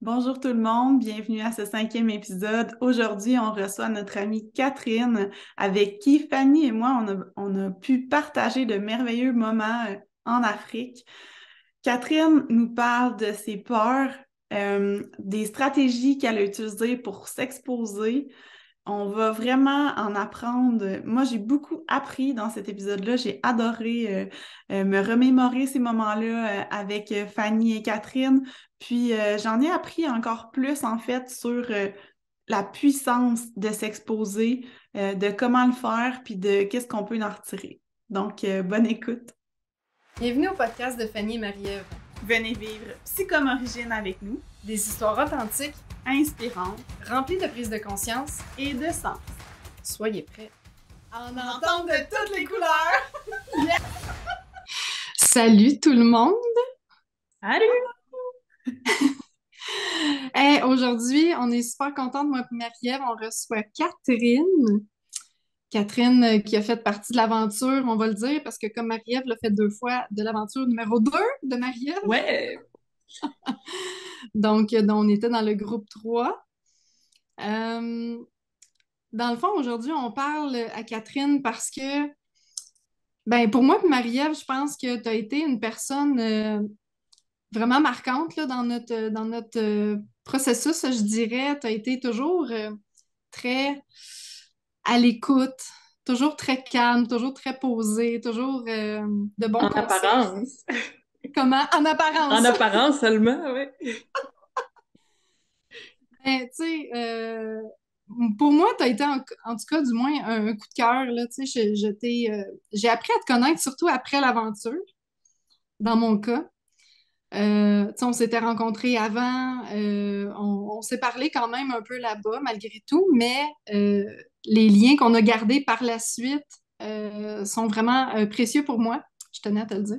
Bonjour tout le monde, bienvenue à ce 5e épisode. Aujourd'hui, on reçoit notre amie Catherine, avec qui Fanny et moi, on a pu partager de merveilleux moments en Afrique. Catherine nous parle de ses peurs, des stratégies qu'elle a utilisées pour s'exposer. On va vraiment en apprendre. Moi, j'ai beaucoup appris dans cet épisode-là. J'ai adoré me remémorer ces moments-là avec Fanny et Catherine. Puis, j'en ai appris encore plus, en fait, sur la puissance de s'exposer, de comment le faire, puis de qu'est-ce qu'on peut en retirer. Donc, bonne écoute. Bienvenue au podcast de Fanny et Marie-Ève. Venez vivre Psychomorigine avec nous, Des histoires authentiques, inspirantes remplies de prise de conscience. et de sens. Soyez prêts. En entendre de toutes les couleurs! Salut tout le monde! Salut! Hey, aujourd'hui, on est super contente, moi et Marie-Ève, on reçoit Catherine. Catherine qui a fait partie de l'aventure, on va le dire, parce que comme Marie-Ève l'a fait 2 fois, de l'aventure numéro 2 de Marie-Ève. Ouais! Donc, on était dans le groupe 3. Euh, Dans le fond, aujourd'hui, on parle à Catherine parce que, ben, pour moi et Marie-Ève, je pense que tu as été une personne vraiment marquante là, dans notre processus, je dirais. Tu as été toujours très à l'écoute, toujours très calme, toujours très posée, toujours de bons En conseils. apparence. Comment? En En apparence. apparence seulement, oui. Mais, tu sais, pour moi, tu as été en tout cas, du moins, un coup de cœur. Là, tu sais, j'ai appris à te connaître surtout après l'aventure, dans mon cas. Tu sais, on s'était rencontrés avant, on s'est parlé quand même un peu là-bas, malgré tout, mais les liens qu'on a gardés par la suite sont vraiment précieux pour moi. Je tenais à te le dire.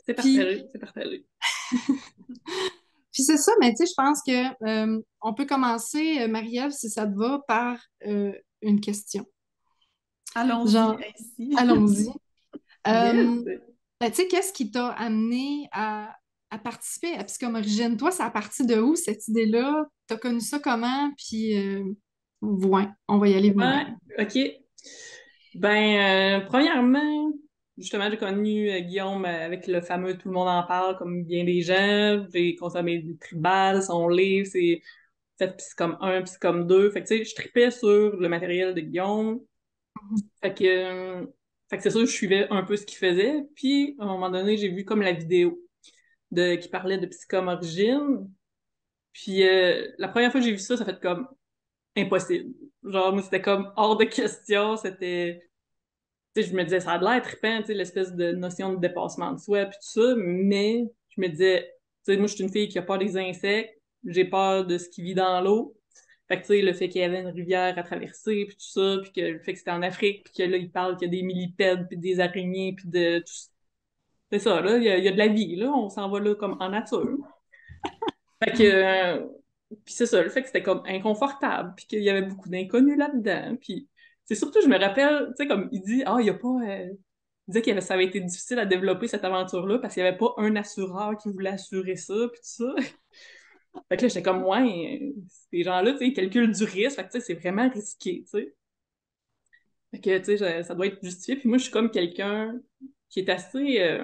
C'est Puis, partagé, c'est partagé. puis c'est ça, mais tu sais, je pense que on peut commencer, Marie-Ève, si ça te va, par une question. Allons-y Genre, ainsi. allons-y. Yes! Ben, tu sais, qu'est-ce qui t'a amené à participer à Psychomorigine? Toi, ça a parti de où, cette idée-là? T'as connu ça comment? Puis, ouais, on va y aller de Ouais, même. OK. Ben, premièrement, justement, j'ai connu Guillaume avec le fameux Tout le monde en parle, comme bien des gens. J'ai consommé du Tribal, son livre, c'est fait Psychom 1, Psychom 2. Fait que, tu sais, je tripais sur le matériel de Guillaume. Fait que, fait que c'est sûr, je suivais un peu ce qu'il faisait. Puis, à un moment donné, j'ai vu comme la vidéo qui parlait de Psychomorigine. Puis la première fois que j'ai vu ça, ça fait comme impossible. Genre, moi, c'était comme hors de question. C'était. Tu sais, je me disais, ça a l'air trippant, tu sais, l'espèce de notion de dépassement de soi, puis tout ça, mais je me disais, tu sais, moi, je suis une fille qui a peur des insectes, j'ai peur de ce qui vit dans l'eau. Fait que, tu sais, le fait qu'il y avait une rivière à traverser, puis tout ça, puis que le fait que c'était en Afrique, puis que là, il parle qu'il y a des millipèdes, puis des araignées, puis de tout ça. C'est ça, là, il y a de la vie, là, on s'en va là comme en nature. Fait que, puis c'est ça, le fait que c'était comme inconfortable, puis qu'il y avait beaucoup d'inconnus là-dedans, puis c'est surtout, je me rappelle, tu sais, comme il dit, il y a pas, il disait ça avait été difficile à développer cette aventure-là parce qu'il y avait pas un assureur qui voulait assurer ça, puis tout ça. Fait que là, j'étais comme, ouais, ces gens-là, tu sais, ils calculent du risque, fait que, tu sais, c'est vraiment risqué, tu sais. Fait que, tu sais, ça doit être justifié, puis moi, je suis comme quelqu'un qui est assez,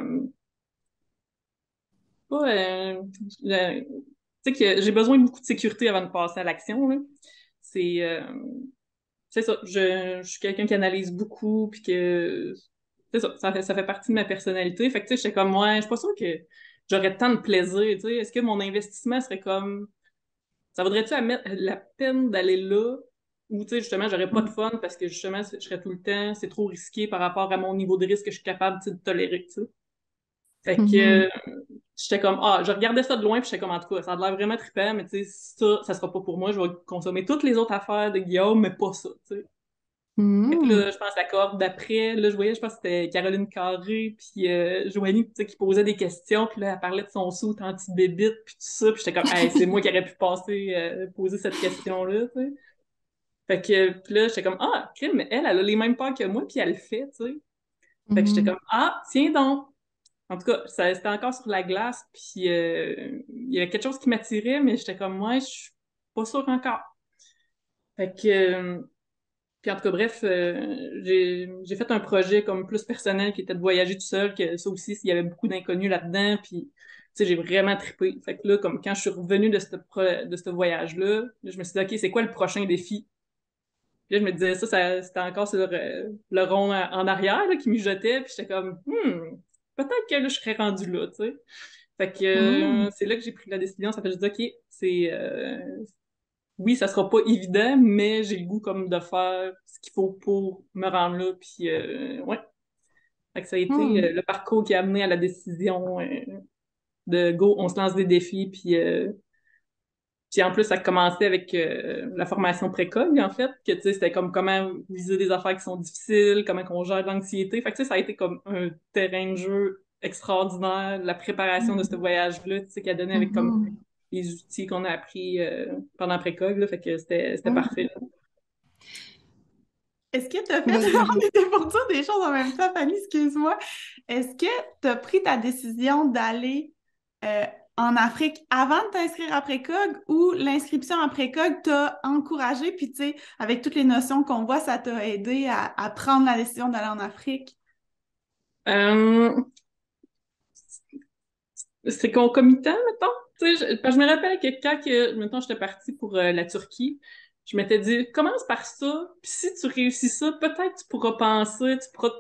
pas, tu sais que j'ai besoin de beaucoup de sécurité avant de passer à l'action, là. C'est c'est ça, je suis quelqu'un qui analyse beaucoup puis que c'est ça, ça fait partie de ma personnalité. Fait que tu sais, j'étais comme ouais, je suis pas sûre que j'aurais tant de plaisir, tu sais, est-ce que mon investissement serait comme ça vaudrait-tu la peine d'aller là ou tu sais justement, j'aurais pas de fun parce que justement je serais tout le temps, c'est trop risqué par rapport à mon niveau de risque que je suis capable tu sais, de tolérer, tu sais. Fait que Mhm. j'étais comme, je regardais ça de loin, puis j'étais comme, en tout cas, ça a l'air vraiment trippant, mais tu sais, ça sera pas pour moi. Je vais consommer toutes les autres affaires de Guillaume, mais pas ça, tu sais. Fait que Mhm. là, je pense la cohorte d'après, là, je voyais, je pense que c'était Caroline Carré, puis Joanie, tu sais, qui posait des questions, puis là, elle parlait de son saut anti-bébite, puis tout ça, puis j'étais comme, hey, c'est moi qui aurais pu poser cette question-là, tu sais. Fait que, puis là, j'étais comme, crime, mais elle a les mêmes peurs que moi, puis elle le fait, tu sais. Fait que j'étais Mhm. comme, tiens donc. En tout cas, c'était encore sur la glace, puis il y avait quelque chose qui m'attirait, mais j'étais comme, moi, je suis pas sûre encore. Fait que, puis en tout cas, bref, j'ai fait un projet comme plus personnel qui était de voyager tout seul, que ça aussi, il y avait beaucoup d'inconnus là-dedans, puis tu sais, j'ai vraiment trippé. Fait que là, comme quand je suis revenue de ce voyage-là, là, je me suis dit, OK, c'est quoi le prochain défi? Puis là, je me disais, c'était encore sur le rond en arrière là, qui mijotait, puis j'étais comme, peut-être que là, je serais rendue là, tu sais. Fait que Mm. c'est là que j'ai pris la décision. Ça fait que je dis, OK, oui, ça sera pas évident, mais j'ai le goût comme de faire ce qu'il faut pour me rendre là. Puis, ouais. Fait que ça a été Mm. le parcours qui a amené à la décision de go, on se lance des défis. Puis en plus, ça a commencé avec la formation précog, en fait, que tu sais, c'était comme comment viser des affaires qui sont difficiles, comment qu'on gère l'anxiété. Fait que tu sais, ça a été comme un terrain de jeu extraordinaire, la préparation de ce voyage-là, tu sais, qui a donné avec comme Mhm. les outils qu'on a appris pendant précog, là, fait que c'était Mm. parfait. Est-ce que tu as fait, Vas-y. on était pour dire des choses en même temps, Fanny, excuse-moi. Est-ce que tu as pris ta décision d'aller euh, en Afrique avant de t'inscrire à Précog ou l'inscription à Précog t'a encouragé, puis tu sais, avec toutes les notions qu'on voit, ça t'a aidé à prendre la décision d'aller en Afrique? Euh, c'est concomitant, mettons. Tu sais, parce que je me rappelle que mettons, j'étais partie pour la Turquie, je m'étais dit, commence par ça, puis si tu réussis ça, peut-être tu pourras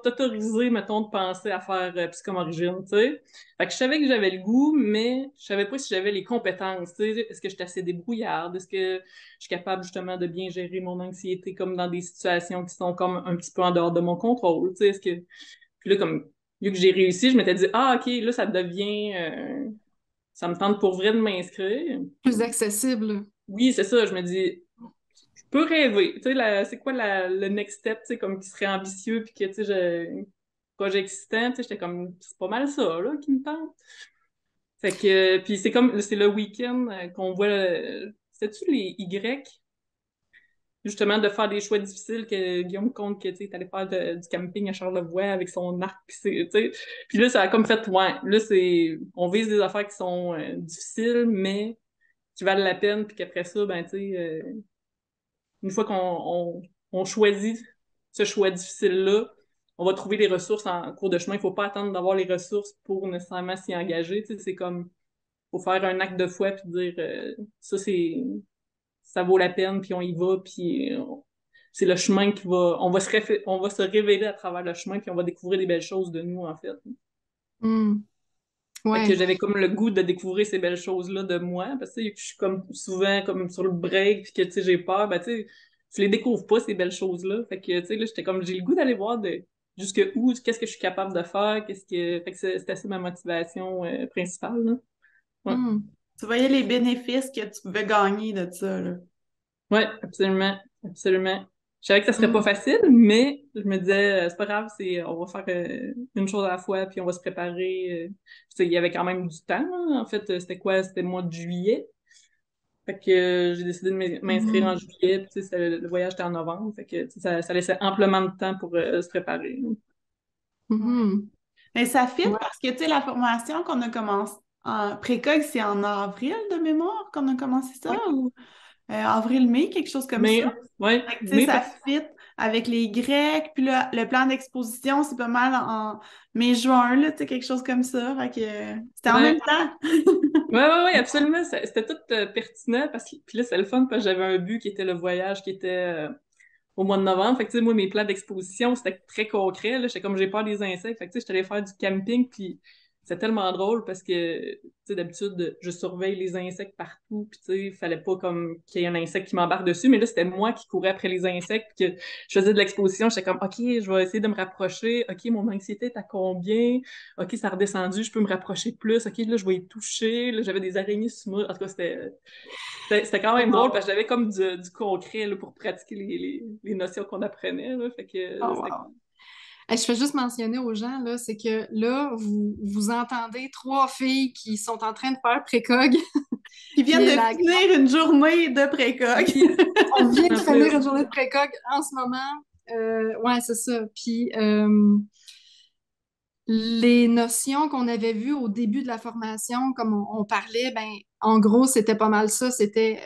t'autoriser, mettons, de penser à faire Psychom Origine, tu sais. Fait que je savais que j'avais le goût, mais je savais pas si j'avais les compétences, tu sais. Est-ce que je suis assez débrouillarde? Est-ce que je suis capable, justement, de bien gérer mon anxiété comme dans des situations qui sont comme un petit peu en dehors de mon contrôle, tu sais. Puis là, comme, vu que j'ai réussi, je m'étais dit, ah, OK, là, ça devient, ça me tente pour vrai de m'inscrire. Plus accessible. Oui, c'est ça, je me dis, je peux rêver. Tu sais, c'est quoi le next step, tu sais, comme qui serait ambitieux, puis que, tu sais, projet excitant, tu sais, j'étais comme, c'est pas mal ça, là, qui me tente. Fait que, puis c'est le week-end qu'on voit, c'était-tu les Y? Justement de faire des choix difficiles que Guillaume compte que tu sais t'allais faire du camping à Charlevoix avec son arc puis tu sais puis là ça a comme fait ouais là c'est on vise des affaires qui sont difficiles mais qui valent la peine puis qu'après ça ben tu sais une fois on choisit ce choix difficile là on va trouver les ressources en cours de chemin il faut pas attendre d'avoir les ressources pour nécessairement s'y engager tu sais c'est comme faut faire un acte de foi puis dire ça c'est ça vaut la peine, puis on y va, puis c'est le chemin qui va... On va se révéler à travers le chemin, puis on va découvrir des belles choses de nous, en fait. Mm. Fait que Ouais. j'avais comme le goût de découvrir ces belles choses-là de moi, parce que tu sais, je suis comme souvent comme sur le break, puis que tu sais, j'ai peur, ben tu sais, je les découvre pas, ces belles choses-là. Fait que tu sais, là, j'étais comme, j'ai le goût d'aller voir jusque où, qu'est-ce que je suis capable de faire, Fait que c'était assez ma motivation principale, là. Ouais. Mm. Tu voyais les bénéfices que tu pouvais gagner de ça, là. Ouais, absolument, absolument. Je savais que ça serait pas Mm. facile, mais je me disais, c'est pas grave, on va faire une chose à la fois, puis on va se préparer. Tu sais, il y avait quand même du temps, hein. En fait, c'était quoi? C'était le mois de juillet. Fait que j'ai décidé de m'inscrire en Mhm. juillet, puis tu sais, le voyage était en novembre. Fait que tu sais, ça laissait amplement de temps pour se préparer. Mhm. Mais ça fit Ouais. parce que, tu sais, la formation qu'on a commencé en précog, c'est en avril de mémoire qu'on a commencé ça, Ouais. ou avril-mai, quelque chose comme ça. Mais, ouais, Fait que, tu sais, mais ça fit avec les Grecs, puis le plan d'exposition, c'est pas mal en mai-juin, là, tu sais, quelque chose comme ça. Fait que c'était en même ouais. temps. Ouais, absolument. C'était tout pertinent parce que, puis là, c'est le fun parce que j'avais un but qui était le voyage qui était au mois de novembre. Fait que, tu sais, moi, mes plans d'exposition, c'était très concret, là. J'étais comme, j'ai peur des insectes. Fait que, tu sais, j'étais allée faire du camping, puis c'est tellement drôle parce que, tu sais, d'habitude, je surveille les insectes partout, puis tu sais, il fallait pas comme qu'il y ait un insecte qui m'embarque dessus, mais là, c'était moi qui courais après les insectes, puis que je faisais de l'exposition, j'étais comme, OK, je vais essayer de me rapprocher. OK, mon anxiété est à combien? OK, ça a redescendu, je peux me rapprocher plus. OK, là, je vais y toucher. Là, j'avais des araignées sur moi. En tout cas, c'était quand même drôle parce que j'avais comme du concret là, pour pratiquer les notions qu'on apprenait. Là, fait que Oh, c'était wow. Je fais juste mentionner aux gens, là, c'est que là, vous entendez trois filles qui sont en train de faire précog, Qui qui viennent est de la... finir une journée de précog. oui, On vient de en finir plus. une journée de précoc en ce moment. Ouais, c'est ça. Puis, les notions qu'on avait vues au début de la formation, comme on parlait, ben, en gros, c'était pas mal ça. C'était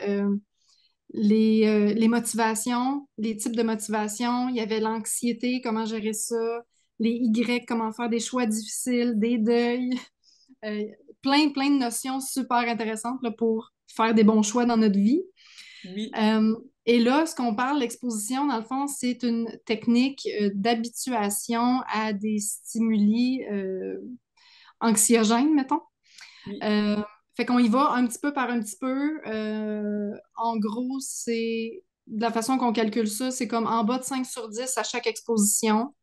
les motivations, les types de motivation. Il y avait l'anxiété, comment gérer ça, les Y, comment faire des choix difficiles, des deuils. Euh, plein de notions super intéressantes là, pour faire des bons choix dans notre vie. Oui, Et là, ce qu'on parle, l'exposition, dans le fond, c'est une technique d'habituation à des stimuli anxiogènes, mettons. oui. Euh, Fait qu'on y va un petit peu par un petit peu. En gros, c'est de la façon qu'on calcule ça, c'est comme en bas de 5 sur 10 à chaque exposition.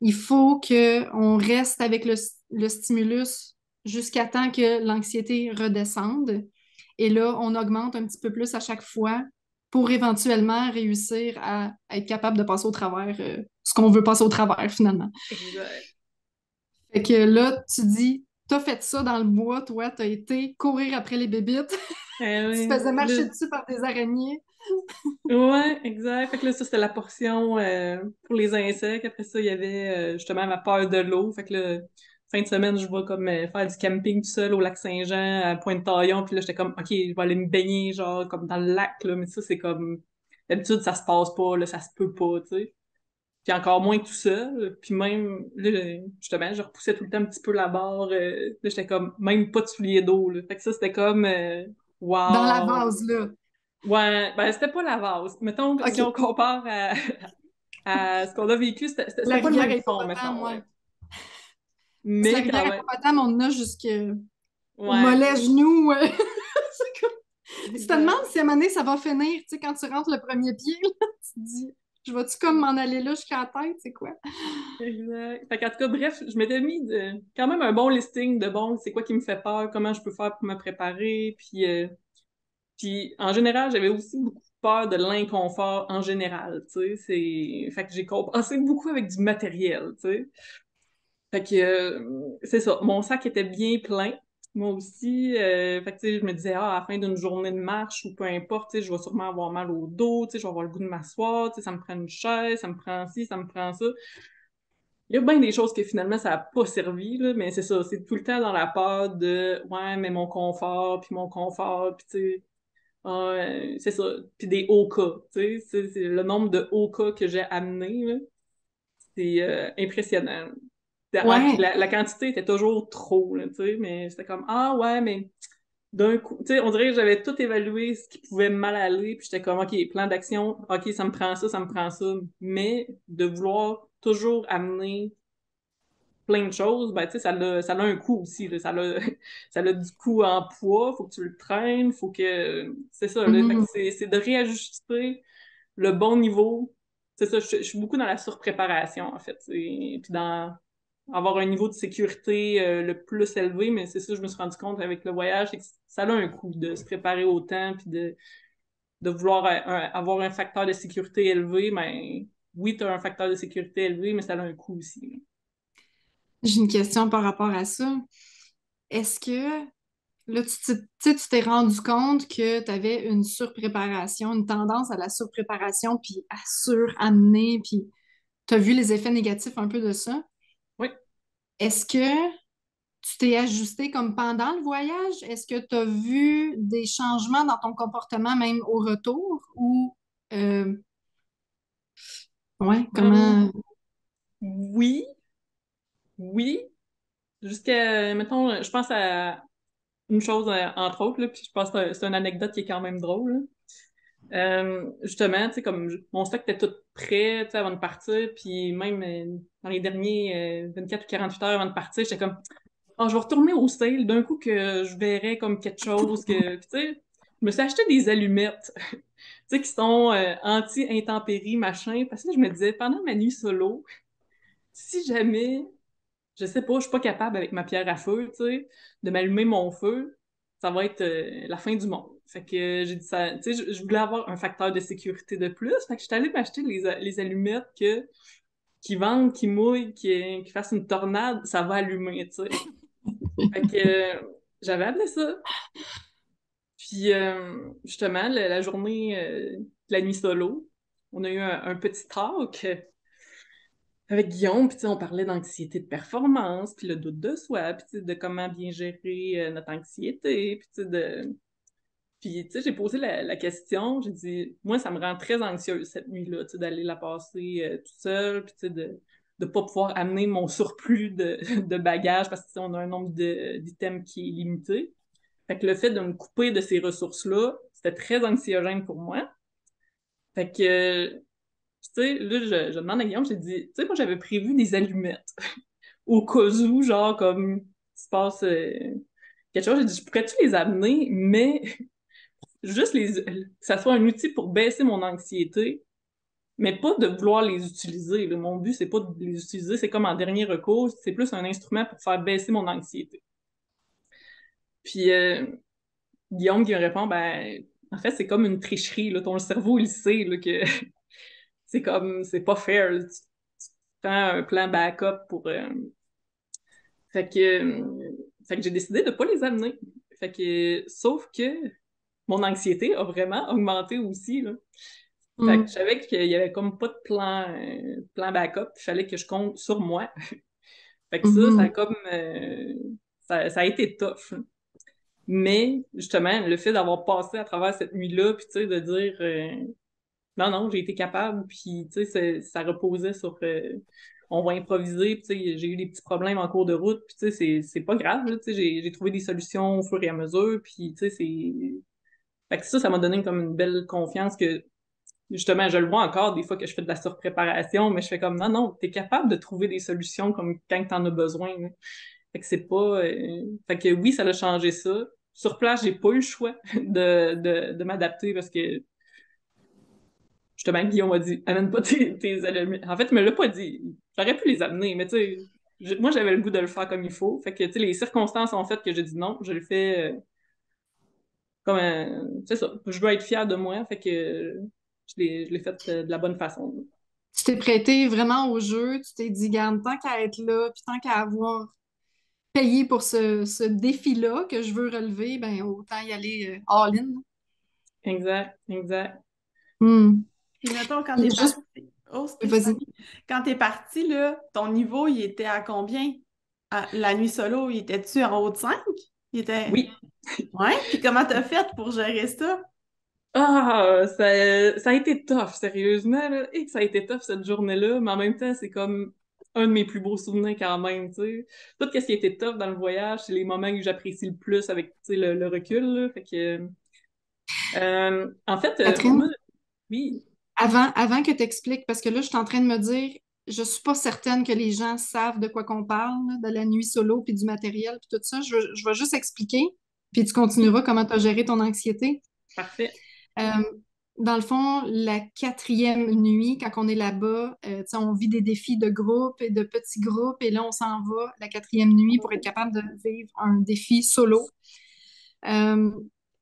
Il faut qu'on reste avec le stimulus jusqu'à temps que l'anxiété redescende. Et là, on augmente un petit peu plus à chaque fois pour éventuellement réussir à être capable de passer au travers ce qu'on veut passer au travers finalement. Exact. Fait que là, tu dis, t'as fait ça dans le bois, toi, t'as été courir après les bébites, tu te Oui. faisais marcher Là, dessus par des araignées. ouais, exact. Fait que là, ça, c'était la portion pour les insectes. Après ça, il y avait justement ma peur de l'eau. Fait que là, fin de semaine, je vais comme faire du camping tout seul au lac Saint-Jean, à Pointe-Taillon. Puis là, j'étais comme, OK, je vais aller me baigner, genre, comme dans le lac, là. Mais ça, c'est comme, d'habitude, ça se passe pas, là, ça se peut pas, tu sais. Puis encore moins tout seul. Puis même, là, justement, je repoussais tout le temps un petit peu la barre. Là, j'étais comme, même pas de souliers d'eau, là. Fait que ça, c'était comme, Dans la wow. vase, là. Ouais, ben c'était pas la vase. Mettons, si on OK. compare à ce qu'on a vécu, La c'était pas le rivière même fond, Hippopotame, mettons, ouais. là. Parce que la Mais rivière quand même, Hippopotame, on en a jusque au ouais, mollet genou. C'est comme- Tu te demandes exact, si à un moment donné, ça va finir. Tu sais, quand tu rentres le premier pied, là, tu te dis, je vais-tu comme m'en aller là jusqu'à la tête, c'est quoi? exact. Fait qu'en tout cas, bref, je m'étais mis quand même un bon listing de bon, c'est quoi qui me fait peur, comment je peux faire pour me préparer, puis en général, j'avais aussi beaucoup peur de l'inconfort en général, tu sais, fait que j'ai compensé beaucoup avec du matériel, tu sais. Fait que c'est ça. Mon sac était bien plein. Moi aussi. Fait que tu sais, je me disais, ah, à la fin d'une journée de marche ou peu importe, tu sais, je vais sûrement avoir mal au dos, tu sais, je vais avoir le goût de m'asseoir, tu sais, ça me prend une chaise, ça me prend ci, ça me prend ça. Il y a bien des choses que finalement ça n'a pas servi, là, mais c'est ça, c'est tout le temps dans la peur de ouais, mais mon confort, puis tu sais, ah, c'est ça. Puis des hauts cas, tu sais, c'est le nombre de hauts cas que j'ai amené, là, c'est impressionnant. Puis Ouais. la quantité était toujours trop, là, tu sais, mais c'était comme, ah ouais, mais d'un coup, tu sais, on dirait que j'avais tout évalué ce qui pouvait mal aller, puis j'étais comme, OK, plan d'action, OK, ça me prend ça, mais de vouloir toujours amener plein de choses, ben, tu sais, ça a un coût aussi, là, ça a du coût en poids, faut que tu le traînes, faut que, c'est ça, là, fait que Mhm. c'est de réajuster le bon niveau. C'est ça, je suis beaucoup dans la surpréparation, en fait. Puis dans avoir un niveau de sécurité le plus élevé, mais c'est ça, je me suis rendu compte avec le voyage, c'est que ça a un coût de se préparer autant, puis de vouloir avoir un facteur de sécurité élevé, mais oui, tu as un facteur de sécurité élevé, mais ça a un coût aussi. J'ai une question par rapport à ça. Est-ce que là, tu sais, tu t'es rendu compte que tu avais une surpréparation, une tendance à la surpréparation, puis à suramener, puis tu as vu les effets négatifs un peu de ça? Oui. Est-ce que tu t'es ajusté comme pendant le voyage? Est-ce que tu as vu des changements dans ton comportement même au retour? Ou, euh, ouais, Hum, comment... oui, oui. Jusqu'à, mettons, je pense à une chose, entre autres, là, puis je pense que c'est une anecdote qui est quand même drôle, là. Justement, tu sais, comme mon stock était tout prêt, tu sais, avant de partir, puis même dans les derniers 24 ou 48 heures avant de partir, j'étais comme, oh, je vais retourner au sale d'un coup que je verrais comme quelque chose que, puis tu sais, je me suis acheté des allumettes, tu sais, qui sont anti-intempéries, machin, parce que je me disais, pendant ma nuit solo, si jamais je sais pas, je suis pas capable avec ma pierre à feu, tu sais, de m'allumer mon feu, ça va être la fin du monde. Fait que j'ai dit ça, tu sais, je voulais avoir un facteur de sécurité de plus, fait que j'étais allée m'acheter les allumettes qui vendent, qui mouillent, qui fassent une tornade, ça va allumer, tu sais. Fait que j'avais amené ça. Puis justement, la journée de la nuit solo, on a eu un petit talk. avec Guillaume, puis on parlait d'anxiété de performance, puis le doute de soi, puis de comment bien gérer notre anxiété, Puis, j'ai posé la question, j'ai dit, moi, ça me rend très anxieuse cette nuit-là, d'aller la passer toute seule, puis de ne pas pouvoir amener mon surplus de bagages parce qu'on a un nombre d'items qui est limité. Fait que le fait de me couper de ces ressources-là, c'était très anxiogène pour moi. Fait que, là, je demande à Guillaume, j'ai dit, moi, j'avais prévu des allumettes au cas où, genre, comme, il se passe quelque chose, j'ai dit, je pourrais-tu les amener, mais juste que ça soit un outil pour baisser mon anxiété, mais pas de vouloir les utiliser. Là. Mon but, c'est pas de les utiliser, c'est comme en dernier recours, c'est plus un instrument pour faire baisser mon anxiété. Puis Guillaume qui me répond, ben, en fait, c'est comme une tricherie, là. Ton cerveau, il sait là, que c'est pas fair. Là. Tu prends un plan backup pour. Fait que, fait que j'ai décidé de pas les amener. Fait que, sauf que mon anxiété a vraiment augmenté aussi, là. Fait que je savais qu'il y avait comme pas de plan backup, il fallait que je compte sur moi. Fait que ça a comme ça a été tough. Hein. Mais justement, le fait d'avoir passé à travers cette nuit-là, puis de dire non, non, j'ai été capable, puis ça reposait sur on va improviser, puis j'ai eu des petits problèmes en cours de route, puis c'est pas grave, là, j'ai trouvé des solutions au fur et à mesure, puis c'est. Fait que ça m'a donné comme une belle confiance que justement, je le vois encore des fois que je fais de la surpréparation, mais je fais comme non, non, t'es capable de trouver des solutions comme quand t'en as besoin. Là. Fait que c'est pas. Fait que oui, ça a changé ça. Sur place, j'ai pas eu le choix de m'adapter parce que justement, Guillaume m'a dit amène pas tes allumettes. En fait, il me l'a pas dit. J'aurais pu les amener, mais tu sais, moi j'avais le goût de le faire comme il faut. Fait que tu sais, les circonstances ont fait que j'ai dit non, je le fais comme un. C'est ça. Je dois être fière de moi, fait que je l'ai fait de la bonne façon. Tu t'es prêté vraiment au jeu, tu t'es dit, garde, tant qu'à être là, puis tant qu'à avoir payé pour ce défi-là que je veux relever, ben autant y aller all-in. Exact, exact. Puis mettons, quand Puis t'es juste, parti, oh, vas-y. Stéphanie, quand t'es parti, là, ton niveau, il était à combien? La nuit solo, il était-tu en haut de 5? Il était. Oui. Ouais? Puis comment t'as fait pour gérer ça? Ah, ça a été tough, sérieusement, là. Et que ça a été tough cette journée-là, mais en même temps, c'est comme un de mes plus beaux souvenirs quand même, tu sais. Tout ce qui a été tough dans le voyage, c'est les moments que j'apprécie le plus avec, tu sais, le recul, là. Fait que, en fait, moi, Catherine, oui, avant que tu expliques, parce que là, je suis en train de me dire, je suis pas certaine que les gens savent de quoi qu'on parle, là, de la nuit solo, puis du matériel, puis tout ça. Je vais juste expliquer, puis tu oui, continueras comment tu as géré ton anxiété. parfait. Euh, Dans le fond, la quatrième nuit, quand on est là-bas, tu sais, on vit des défis de groupe et de petits groupes, et là, on s'en va la quatrième nuit pour être capable de vivre un défi solo. Euh,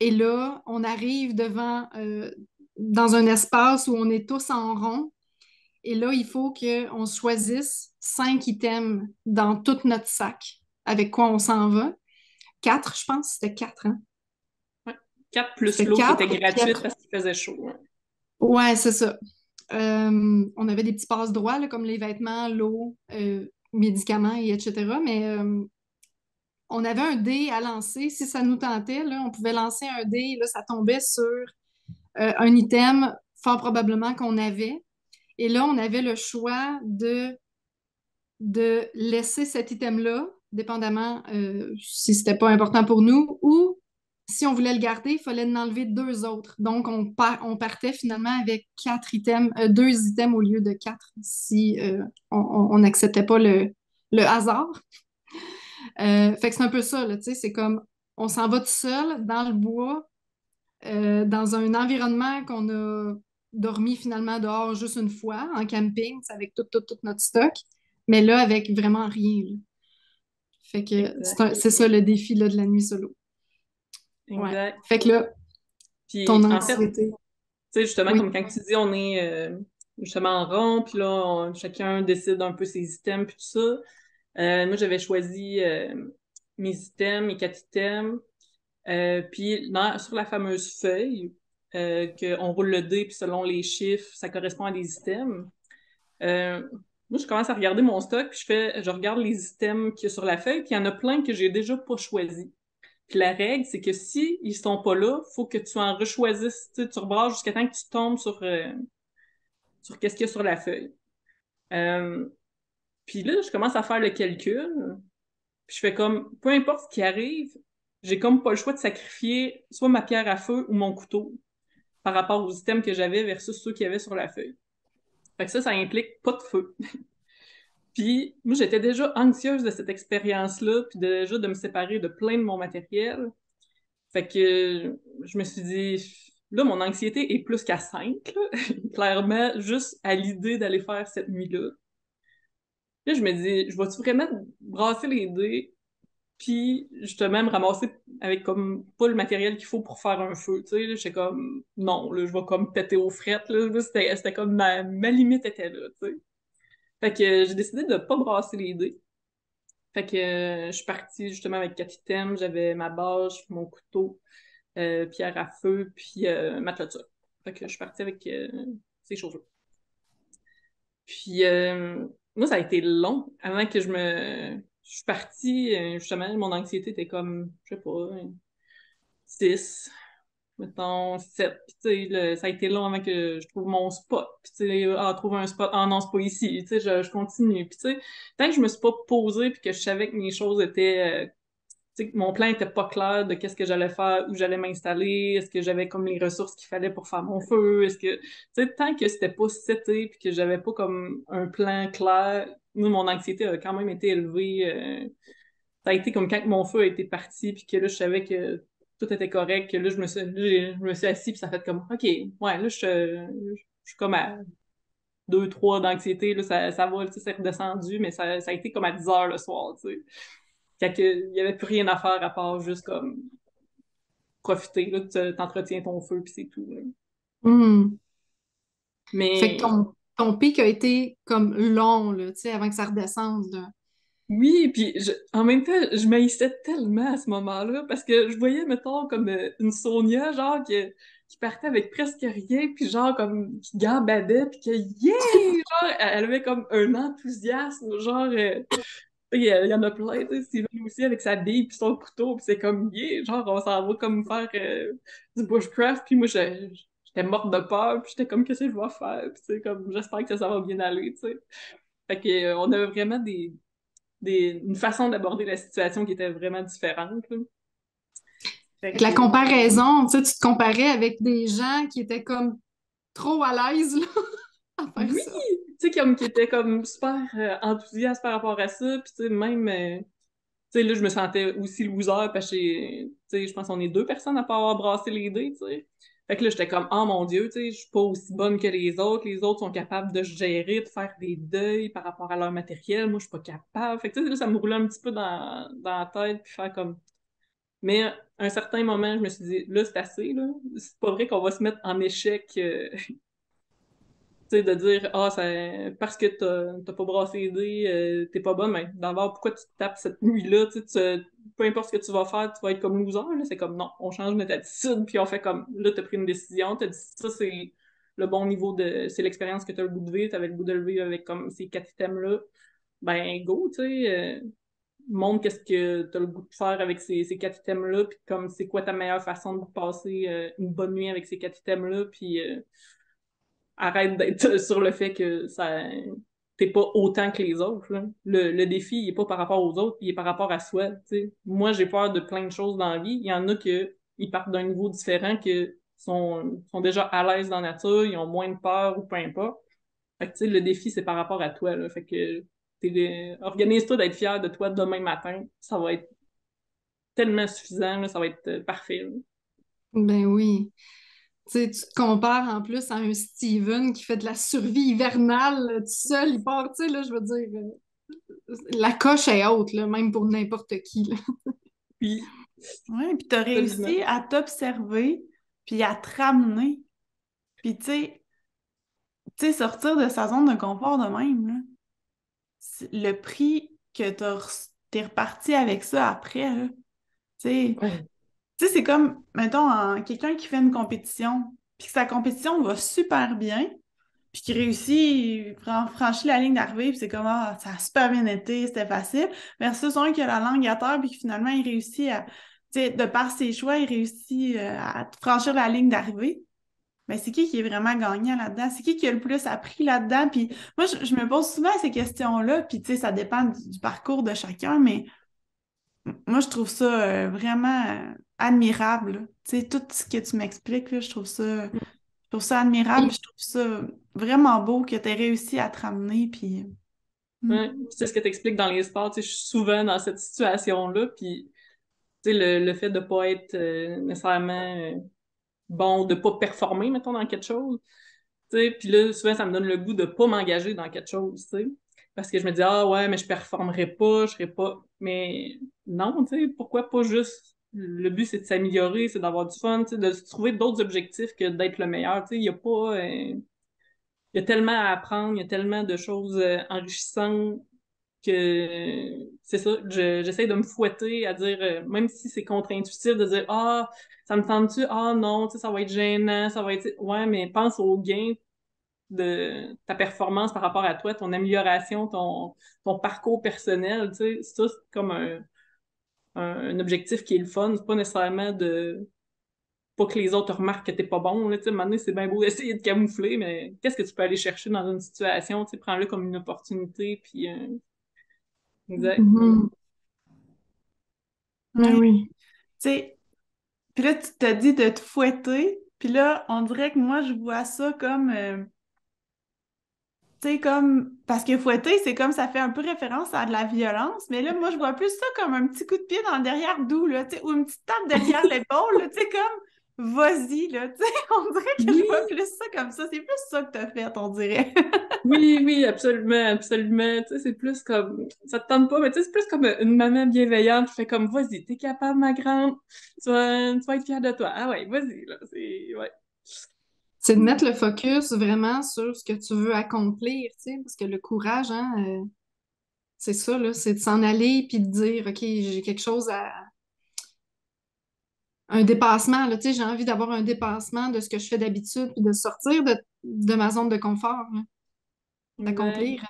et là, on arrive dans un espace où on est tous en rond, et là, il faut qu'on choisisse 5 items dans tout notre sac, avec quoi on s'en va. 4, je pense, c'était 4, hein? Ouais. 4 plus C'était l'eau qui 4, était et puis gratuite après, parce qu'il faisait chaud. Ouais. ouais, c'est ça. On avait des petits passe-droits, là, comme les vêtements, l'eau, médicaments, et etc. Mais on avait un dé à lancer. Si ça nous tentait, là, on pouvait lancer un dé. Et là, ça tombait sur un item, fort probablement qu'on avait. Et là, on avait le choix de laisser cet item-là, dépendamment si c'était pas important pour nous, ou si on voulait le garder, il fallait en enlever 2 autres. Donc, on partait finalement avec 4 items, 2 items au lieu de 4 si on n'acceptait pas le hasard. Fait que c'est un peu ça, là, tu sais, c'est comme on s'en va tout seul dans le bois, dans un environnement qu'on a dormi finalement dehors juste une fois, en camping, c'est avec tout notre stock, mais là, avec vraiment rien. Là. Fait que Exact, c'est ça le défi là, de la nuit solo. Ouais. exact. Fait que là, ton Puis, en fait, anxiété. tu sais, justement, Oui. comme quand tu dis, on est justement en rond, puis là, chacun décide un peu ses items, puis tout ça. Moi, j'avais choisi mes items, mes 4 items. Puis sur la fameuse feuille, qu'on roule le dé, puis selon les chiffres, ça correspond à des items. Euh, moi, je commence à regarder mon stock, puis je regarde les items qu'il y a sur la feuille, puis il y en a plein que j'ai déjà pas choisis. Puis la règle, c'est que si ils sont pas là, faut que tu en rechoisisses, tu sais, tu rebrasses jusqu'à temps que tu tombes sur qu'est-ce qu'il y a sur la feuille. Euh, Puis là, je commence à faire le calcul, puis je fais comme, peu importe ce qui arrive, j'ai comme pas le choix de sacrifier soit ma pierre à feu ou mon couteau par rapport aux items que j'avais versus ceux qu'il y avait sur la feuille. Fait que ça implique pas de feu. Puis moi, j'étais déjà anxieuse de cette expérience-là, puis déjà de me séparer de plein de mon matériel. Fait que je me suis dit, là, mon anxiété est plus qu'à 5, là. Clairement, juste à l'idée d'aller faire cette nuit-là. Là, je me dis, je vais-tu vraiment brasser les dés, puis justement me ramasser avec comme pas le matériel qu'il faut pour faire un feu, tu sais, là, j'étais comme, non, là, je vais comme péter aux frettes, là, Là, c'était comme ma limite était là, tu sais. Fait que j'ai décidé de pas brasser les dés. Fait que je suis partie justement avec 4 items, j'avais ma bâche, mon couteau, pierre à feu, puis ma clôture. Fait que je suis partie avec ces choses-là. Puis moi, ça a été long avant que je suis partie, justement, mon anxiété était comme, je sais pas, 6, mettons 7. Puis tu sais, ça a été long avant que je trouve mon spot. Puis tu sais, trouver un spot, ah non, c'est pas ici. Tu sais, je continue. Puis tu sais, tant que je me suis pas posée puis que je savais que mes choses étaient tu sais, mon plan était pas clair de qu'est-ce que j'allais faire, où j'allais m'installer, est-ce que j'avais comme les ressources qu'il fallait pour faire mon feu, est-ce que, tu sais, tant que c'était pas seté puis que j'avais pas comme un plan clair, nous, mon anxiété a quand même été élevée. Ça a été comme quand mon feu a été parti puis que là, je savais que tout était correct, que là, je me suis assis puis ça a fait comme, OK, ouais, là, je suis comme à 2, 3 d'anxiété, là, ça va, tu sais, c'est redescendu, mais ça a été comme à 10 heures le soir, tu sais. Fait que, il y avait plus rien à faire à part juste comme profiter, là, t'entretiens ton feu puis c'est tout, là. Hmm. Fait que Mais ton pic a été comme long, là, tu sais, avant que ça redescende, là. oui, puis en même temps, je m'haïssais tellement à ce moment-là parce que je voyais, mettons, comme une Sonia, genre, qui partait avec presque rien, puis genre, comme, qui gambadait, puis que, yeah! Genre, elle avait comme un enthousiasme, genre, il y en a plein, tu sais, Steven aussi avec sa bille puis son couteau, puis c'est comme, yeah! Genre, on s'en va comme faire du bushcraft, puis moi, j'étais morte de peur, puis j'étais comme, qu'est-ce que je vais faire? Puis c'est comme, j'espère que ça va bien aller, tu sais. Fait que, on avait vraiment une façon d'aborder la situation qui était vraiment différente, là. Fait Fait que la que, comparaison, tu sais, tu te comparais avec des gens qui étaient comme trop à l'aise, là, à faire oui! ça. Tu sais, comme, qui était comme super enthousiaste par rapport à ça, puis tu sais, même, tu sais, là, je me sentais aussi loser parce que, tu sais, je pense qu'on est 2 personnes à pas avoir brassé les dés, tu sais. Fait que là, j'étais comme, oh mon Dieu, tu sais, je suis pas aussi bonne que les autres. Les autres sont capables de se gérer, de faire des deuils par rapport à leur matériel. Moi, je suis pas capable. Fait que, tu sais, là, ça me roulait un petit peu dans la tête, puis faire comme, mais à un certain moment, je me suis dit, là, c'est assez, là. C'est pas vrai qu'on va se mettre en échec, tu sais, de dire, parce que t'as pas brassé les dés, t'es pas bonne, mais d'abord, pourquoi tu te tapes cette nuit-là, tu sais, peu importe ce que tu vas faire, tu vas être comme loser, là. C'est comme, non, on change notre attitude, puis on fait comme, là, t'as pris une décision, t'as dit, ça, c'est le bon niveau c'est l'expérience que t'as le goût de vivre, t'avais le goût de le vivre avec comme ces 4 items-là. Ben, go, tu sais, montre qu'est-ce que tu as le goût de faire avec ces 4 items-là, puis comme c'est quoi ta meilleure façon de passer une bonne nuit avec ces 4 items-là, puis arrête d'être sur le fait que ça t'es pas autant que les autres, là. Le défi, il est pas par rapport aux autres, il est par rapport à soi, tu sais. Moi, j'ai peur de plein de choses dans la vie. Il y en a ils partent d'un niveau différent, que sont déjà à l'aise dans la nature, ils ont moins de peur ou peu importe. Fait que, tu sais, le défi, c'est par rapport à toi, là. Fait que organise-toi d'être fier de toi demain matin. Ça va être tellement suffisant, là, ça va être parfait, là. Ben oui. Tu sais, tu te compares en plus à un Steven qui fait de la survie hivernale tout seul, il part, tu sais, là, je veux dire, la coche est haute, là, même pour n'importe qui, là. Puis, Ouais, puis t'as absolument. réussi à t'observer, puis à te ramener. Puis sortir de sa zone de confort de même, là. Le prix que t'es reparti avec ça après, là. Tu sais, Ouais. c'est comme, mettons, quelqu'un qui fait une compétition, puis que sa compétition va super bien, puis qui réussit, il franchit la ligne d'arrivée, puis c'est comme, ah, ça a super bien été, c'était facile. Versus un qui a la langue à terre, puis qui finalement, il réussit à, tu sais, de par ses choix, il réussit à franchir la ligne d'arrivée. Mais c'est qui est vraiment gagnant là-dedans? C'est qui a le plus appris là-dedans? Puis moi, je me pose souvent ces questions-là, puis tu sais, ça dépend du parcours de chacun, mais moi, je trouve ça vraiment admirable, là. Tu sais, tout ce que tu m'expliques, là, je trouve ça admirable, je trouve ça vraiment beau que tu aies réussi à te ramener, puis... Ouais. C'est ce que tu expliques dans les sports, tu sais, je suis souvent dans cette situation-là, puis tu sais, le fait de pas être nécessairement bon, de pas performer, mettons, dans quelque chose, tu sais, puis là, souvent, ça me donne le goût de pas m'engager dans quelque chose, tu sais, parce que je me dis, ah ouais, mais je performerai pas, je serai pas, mais non, tu sais, pourquoi pas juste, le but, c'est de s'améliorer, c'est d'avoir du fun, tu sais, de se trouver d'autres objectifs que d'être le meilleur, tu sais, il y a pas, il y a tellement à apprendre, il y a tellement de choses enrichissantes que c'est ça, j'essaie de me fouetter à dire, même si c'est contre-intuitif, de dire ah, ça me tente-tu? Ah non, tu sais, ça va être gênant, ça va être. Ouais, mais pense au gain de ta performance par rapport à toi, ton amélioration, ton parcours personnel, tu sais, ça, c'est comme un objectif qui est le fun. C'est pas nécessairement de pas que les autres remarquent que t'es pas bon, là, tu sais, à un moment donné, c'est bien beau d'essayer de camoufler, mais qu'est-ce que tu peux aller chercher dans une situation, tu sais, prends-le comme une opportunité, puis exact. Mhm. Ouais. Ben oui. Tu sais, puis là, tu t'as dit de te fouetter, puis là, on dirait que moi, je vois ça comme... tu sais, comme, parce que fouetter, c'est comme ça fait un peu référence à de la violence, mais là, moi, je vois plus ça comme un petit coup de pied dans le derrière doux, là, tu sais, ou une petite tape derrière l'épaule, là, tu sais, comme, vas-y, là, tu sais, on dirait que je vois Oui, plus ça comme ça. C'est plus ça que t'as fait, on dirait. oui, oui, absolument, absolument. Tu sais, c'est plus comme, ça te tente pas, mais tu sais, c'est plus comme une maman bienveillante qui fait comme, vas-y, t'es capable, ma grande, tu vas être fière de toi. Ah ouais, vas-y, là, c'est, ouais. C'est de mettre le focus vraiment sur ce que tu veux accomplir, tu sais, parce que le courage, hein, c'est ça, là, c'est de s'en aller puis de dire, OK, j'ai quelque chose à... Un dépassement, là, tu sais, j'ai envie d'avoir un dépassement de ce que je fais d'habitude puis de sortir de ma zone de confort, là, Exact. d'accomplir.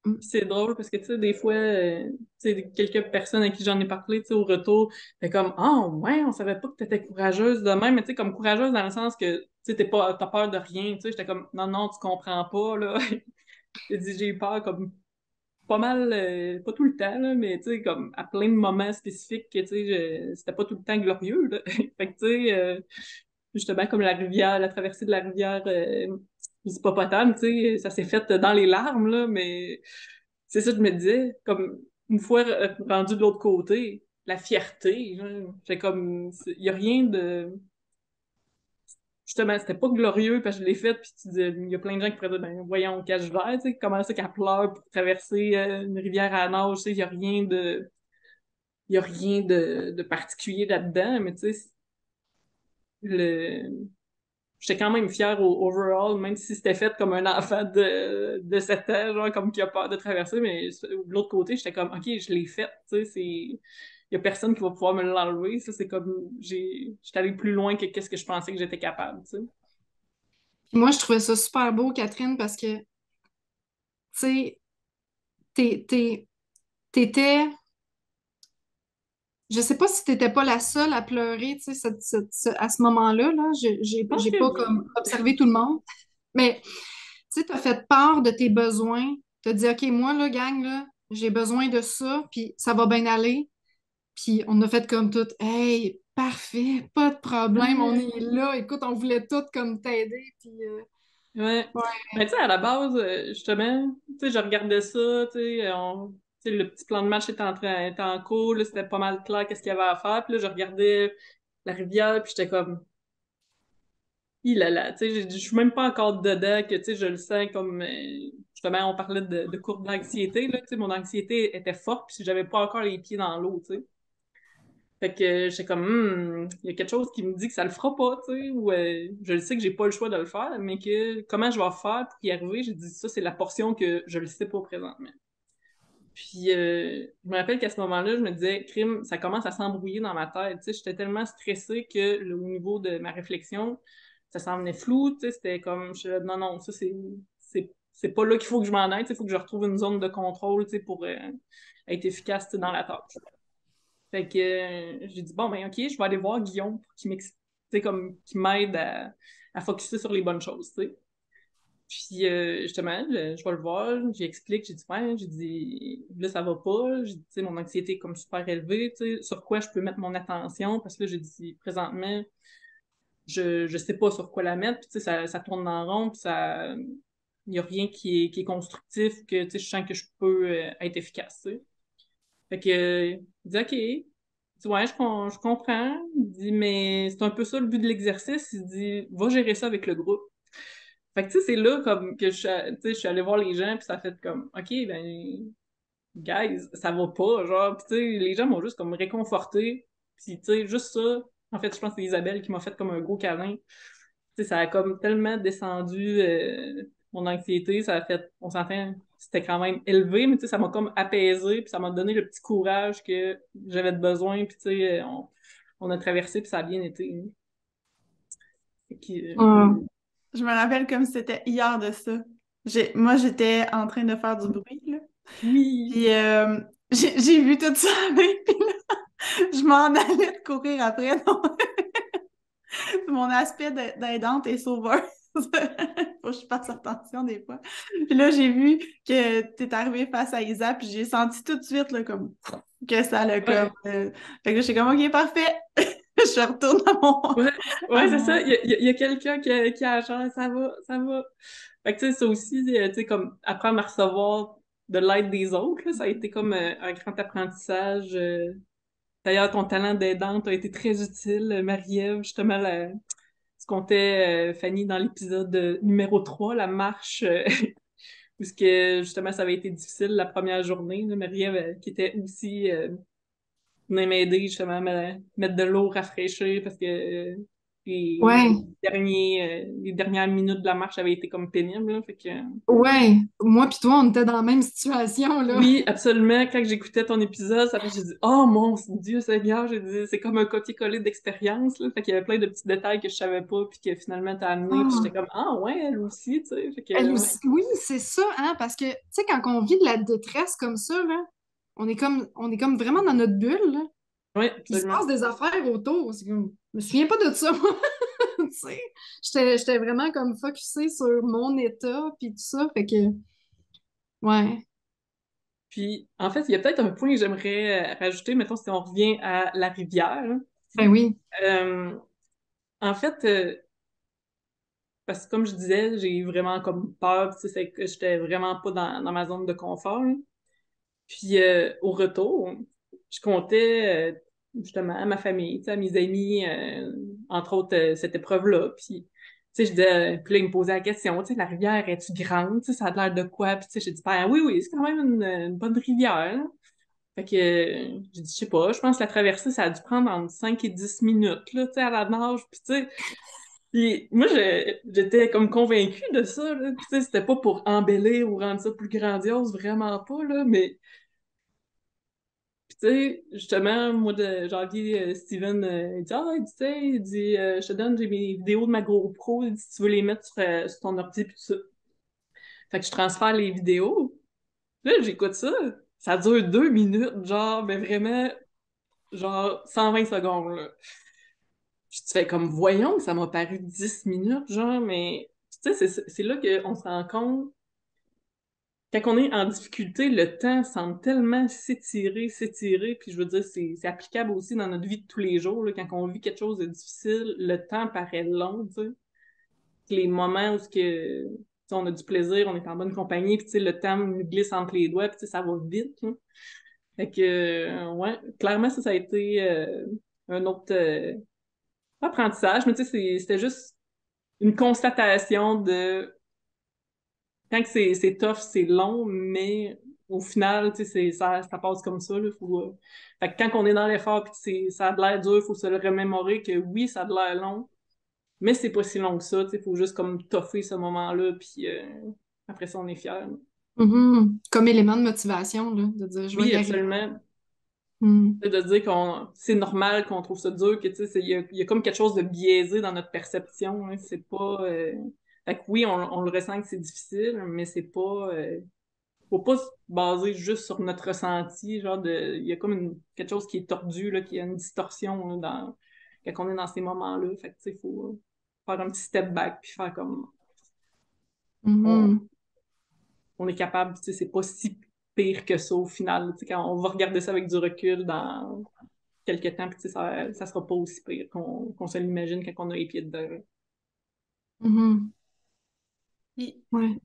Mm. Puis c'est drôle parce que, tu sais, des fois, tu sais, quelques personnes à qui j'en ai parlé, tu sais, au retour, fait comme, ah, ouais, on savait pas que t'étais courageuse de même, mais tu sais, comme courageuse dans le sens que, tu sais, t'as peur de rien, tu sais, j'étais comme, non, non, tu comprends pas, là. J'ai dit, j'ai eu peur comme pas mal, pas tout le temps, là, mais tu sais, comme à plein de moments spécifiques que, tu sais, c'était pas tout le temps glorieux, là. Fait que, tu sais, justement, comme la rivière, la traversée de la rivière Hippopotame, tu sais, ça s'est fait dans les larmes, là, mais c'est ça que je me disais, comme une fois rendu de l'autre côté, la fierté, c'est comme, il y a rien de justement, c'était pas glorieux parce que je l'ai fait, puis tu dis, il y a plein de gens qui pourraient dire, ben voyons, cache-vert, tu sais, comment ça qu'elle pleure pour traverser une rivière à nage, tu sais, il y a rien de particulier là-dedans, mais tu sais, le, j'étais quand même fière au overall, même si c'était fait comme un enfant de 7 ans, genre, comme qui a peur de traverser, mais de l'autre côté, j'étais comme, OK, je l'ai fait, tu sais, il y a personne qui va pouvoir me l'enlever, ça, c'est comme, j'étais allée plus loin que qu'est-ce que je pensais que j'étais capable, tu sais. Puis moi, je trouvais ça super beau, Catherine, parce que, tu sais, t'étais... Je sais pas si t'étais pas la seule à pleurer, tu sais, à ce moment-là, là. Je pense J'ai que pas oui. comme observé tout le monde. Mais, tu sais, t'as fait part de tes besoins. T'as dit, OK, moi, là, gang, là, j'ai besoin de ça, puis ça va bien aller. Puis on a fait comme tout, hey, parfait, pas de problème, on est là. Écoute, on voulait tout comme t'aider. Puis, Ouais. ouais. Mais tu sais, à la base, justement, tu sais, je regardais ça, tu sais, le petit plan de match était en cours, là, c'était pas mal clair qu'est-ce qu'il y avait à faire. Puis là, je regardais la rivière, puis j'étais comme, il a là, tu sais, je suis même pas encore dedans, que tu sais, je le sens comme, justement, on parlait de courbe d'anxiété, là, tu sais, mon anxiété était forte, puis j'avais pas encore les pieds dans l'eau, tu sais. Fait que j'étais comme, il y a quelque chose qui me dit que ça le fera pas, tu sais, ou je le sais que j'ai pas le choix de le faire, mais que comment je vais faire pour y arriver, j'ai dit ça, c'est la portion que je le sais pas présentement. Puis je me rappelle qu'à ce moment-là, je me disais, crime, ça commence à s'embrouiller dans ma tête, tu sais, j'étais tellement stressée que au niveau de ma réflexion, ça s'en venait flou, tu sais, c'était comme, non, non, ça c'est pas là qu'il faut que je m'en aille, il faut que je retrouve une zone de contrôle, pour être efficace, dans la tâche. Fait que j'ai dit, bon, ben ok, je vais aller voir Guillaume pour qu'il m'aide à focusser sur les bonnes choses, tu sais. Puis justement, je vais le voir, j'explique, j'ai dit, ouais, j'ai dit, là, ça va pas, j'ai dit, tu sais, mon anxiété est comme super élevée, tu sais, sur quoi je peux mettre mon attention, parce que là, j'ai dit, présentement, je sais pas sur quoi la mettre, puis tu sais, ça tourne en rond, puis ça, il y a rien qui est constructif, que, tu sais, je sens que je peux être efficace, tu sais. Fait que, il dit, OK. Il dit, ouais, je comprends. Il dit, mais c'est un peu ça le but de l'exercice. Il dit, va gérer ça avec le groupe. Fait que, tu sais, c'est là, comme, que je suis allée voir les gens, puis ça a fait comme, OK, ben, guys, ça va pas, genre, puis tu sais, les gens m'ont juste comme réconforté. Puis, tu sais, juste ça, en fait, je pense que c'est Isabelle qui m'a fait comme un gros câlin. Tu sais, ça a comme tellement descendu mon anxiété, ça a fait, on s'entend, c'était quand même élevé, mais tu sais, ça m'a comme apaisé, puis ça m'a donné le petit courage que j'avais de besoin, puis tu sais, on a traversé, puis ça a bien été. Hein. Fait que, Ah. Je me rappelle comme si c'était hier de ça. Moi, j'étais en train de faire du bruit, là. oui! Puis j'ai vu tout ça avec, puis là, je m'en allais de courir après. Donc, mon aspect d'aidante est sauveur. Faut que je fasse attention des fois. Puis là, j'ai vu que t'es arrivé face à Isa, puis j'ai senti tout de suite là, comme que ça l'a comme. Ouais, Fait que j'étais comme OK, parfait. Je retourne ouais, à ouais, c'est ça, mon... il y a quelqu'un qui a genre, ça va, ça va. Fait que tu sais, ça aussi, tu sais, comme apprendre à recevoir de l'aide des autres, là, ça a été comme un grand apprentissage. D'ailleurs, ton talent d'aidante a été très utile, Marie-Ève, justement, ce qu'on comptait Fanny dans l'épisode numéro 3, la marche, où ce que, justement, ça avait été difficile la première journée. Là, Marie-Ève, qui était aussi venait m'aider, justement, à mettre de l'eau rafraîchir parce que les, Ouais, les dernières minutes de la marche avaient été comme pénibles. Là, fait que, ouais. Moi puis toi, on était dans la même situation, là. oui, absolument. Quand j'écoutais ton épisode, ça fait j'ai dit, oh mon Dieu Seigneur, j'ai dit, c'est comme un copier-coller d'expérience, là. Fait qu'il y avait plein de petits détails que je savais pas, puis que finalement t'as amené, puis j'étais Ah. comme, ah ouais, elle aussi, tu sais. Fait Elle que, ouais. aussi, oui, c'est ça, hein, parce que, tu sais, quand on vit de la détresse comme ça, là, on est comme vraiment dans notre bulle, là. Ouais, Il se absolument. passe des affaires autour. Je me souviens pas de ça, moi. Tu sais, j'étais vraiment comme focusée sur mon état, puis tout ça, fait que, ouais. Puis, en fait, il y a peut-être un point que j'aimerais rajouter, mettons, si on revient à la rivière. Là. Ben oui. Euh, en fait, parce que comme je disais, j'ai vraiment comme peur, tu sais, c'est que j'étais vraiment pas dans ma zone de confort. Là. Puis, au retour, je comptais justement à ma famille, tu sais, à mes amis, entre autres, cette épreuve-là. Puis, tu sais, puis là, ils me posaient la question, tu sais, la rivière, est-tu grande? Tu sais, ça a l'air de quoi? Puis, tu sais, j'ai dit, ben oui, oui, c'est quand même une bonne rivière. Là. Fait que j'ai dit, je sais pas, je pense que la traversée, ça a dû prendre entre 5 et 10 minutes, là, tu sais, à la nage. Puis, tu sais, puis moi, j'étais comme convaincue de ça, là. Puis, tu sais, c'était pas pour embellir ou rendre ça plus grandiose, vraiment pas, là, mais puis, tu sais, justement, moi, de janvier, Steven, il dit, ah, tu sais, il dit, je te donne, j'ai mes vidéos de ma GoPro, il dit, si tu veux les mettre sur ton ordi, puis tout ça. Fait que je transfère les vidéos. Là, j'écoute ça. Ça dure 2 minutes, genre, mais vraiment, genre, 120 secondes, là. Puis tu fais comme, voyons, ça m'a paru 10 minutes, genre, mais, tu sais, c'est là qu'on se rend compte, quand on est en difficulté, le temps semble tellement s'étirer, puis je veux dire, c'est applicable aussi dans notre vie de tous les jours, là, quand on vit quelque chose de difficile, le temps paraît long, tu sais. Les moments où ce que, tu sais, on a du plaisir, on est en bonne compagnie, puis tu sais, le temps nous glisse entre les doigts, puis tu sais, ça va vite, là. Fait que, ouais, clairement, ça a été un autre apprentissage, mais tu sais, c'était juste une constatation de quand que c'est tough, c'est long, mais au final, tu sais, ça passe comme ça, là, fait que quand on est dans l'effort puis que ça a de l'air dur, il faut se le remémorer que oui, ça a de l'air long, mais c'est pas si long que ça, tu sais, faut juste comme toffer ce moment-là, puis après ça, on est fiers. Mhm. Comme élément de motivation, là, de dire, je vais Oui, y arriver. absolument. Mhm. De dire qu'on c'est normal qu'on trouve ça dur, que tu sais, il y a comme quelque chose de biaisé dans notre perception. Hein, c'est pas. Fait que oui, on le ressent que c'est difficile, mais c'est pas... faut pas se baser juste sur notre ressenti, genre il y a comme quelque chose qui est tordu, là, qui a une distorsion là, quand on est dans ces moments-là. Fait que, tu sais, faut faire un petit step back puis faire comme on, Mhm. on est capable, tu sais, c'est pas si pire que ça au final. Tu sais, quand on va regarder ça avec du recul dans quelques temps, puis tu sais, ça sera pas aussi pire qu'on se l'imagine quand on a les pieds dedans. Mhm. Puis, Ouais.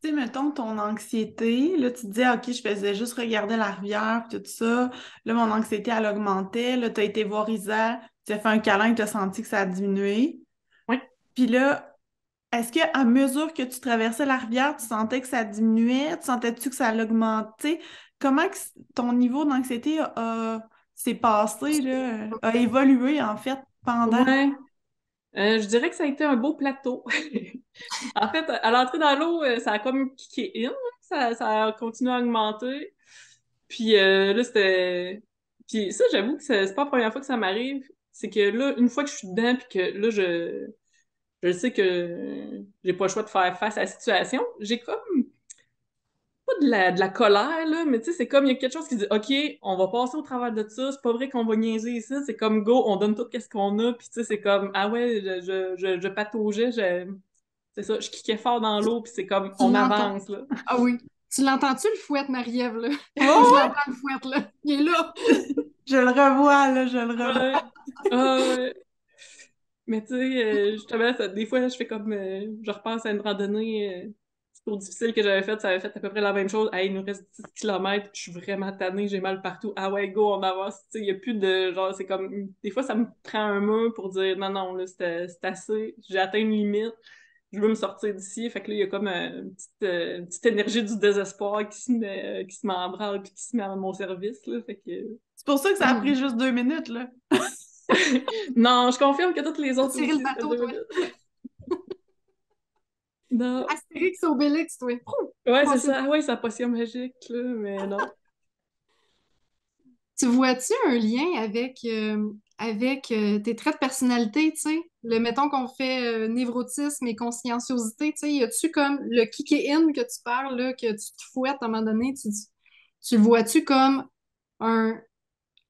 tu sais, mettons ton anxiété, là, tu te disais, OK, je faisais juste regarder la rivière, puis tout ça. Là, mon anxiété, elle augmentait. Là, tu as été voir Isa, tu as fait un câlin, tu as senti que ça a diminué. Oui. Puis là, est-ce qu'à mesure que tu traversais la rivière, tu sentais que ça diminuait? Tu sentais-tu que ça l'augmentait? Comment que ton niveau d'anxiété s'est passé, là, a évolué, en fait, pendant? Ouais. Je dirais que ça a été un beau plateau. En fait, à l'entrée dans l'eau, ça a comme kické in, ça a continué à augmenter. Puis là, c'était... Puis ça, j'avoue que c'est pas la première fois que ça m'arrive. C'est que là, une fois que je suis dedans, puis que là, je sais que j'ai pas le choix de faire face à la situation, j'ai comme pas de la colère, là, mais tu sais, c'est comme il y a quelque chose qui dit, OK, on va passer au travers de ça, c'est pas vrai qu'on va niaiser ici, c'est comme go, on donne tout qu'est-ce qu'on a, puis tu sais, c'est comme, ah ouais, je pataugeais, c'est ça, je kickais fort dans l'eau, puis c'est comme, Tu on l'entends. avance, là. Ah oui. Tu l'entends-tu le fouette, Marie-Ève, là? Je Oh, l'entends le fouette, là. Il est là. je le revois, là, je le revois. Ouais. Ah ouais. Mais tu sais, justement, des fois, je fais comme, je repense à une randonnée trop difficile que j'avais faite, ça avait fait à peu près la même chose. Hey, il nous reste 10 kilomètres, je suis vraiment tannée, j'ai mal partout. Ah ouais, go, on avance. Tu sais, il n'y a plus de, genre, c'est comme, des fois, ça me prend un mur pour dire, non, non, là, c'est assez, j'ai atteint une limite, je veux me sortir d'ici. Fait que là, il y a comme une petite énergie du désespoir qui se met en branle puis qui se met à mon service, là. Fait que, C'est pour ça que ça a pris Hmm. juste 2 minutes, là. non, je confirme que toutes les T'as autres tiré le aussi, c'était bateau, deux toi. minutes. Non. Astérix, Obélix, toi. Ouais, c'est Passer ça. Ah ouais, sa potion magique, là, mais non. Tu vois-tu un lien avec tes traits de personnalité, tu sais? Mettons qu'on fait névrotisme et conscienciosité, tu sais, y a-tu comme le kick-in que tu parles, là, que tu te fouettes à un moment donné, tu le vois-tu comme un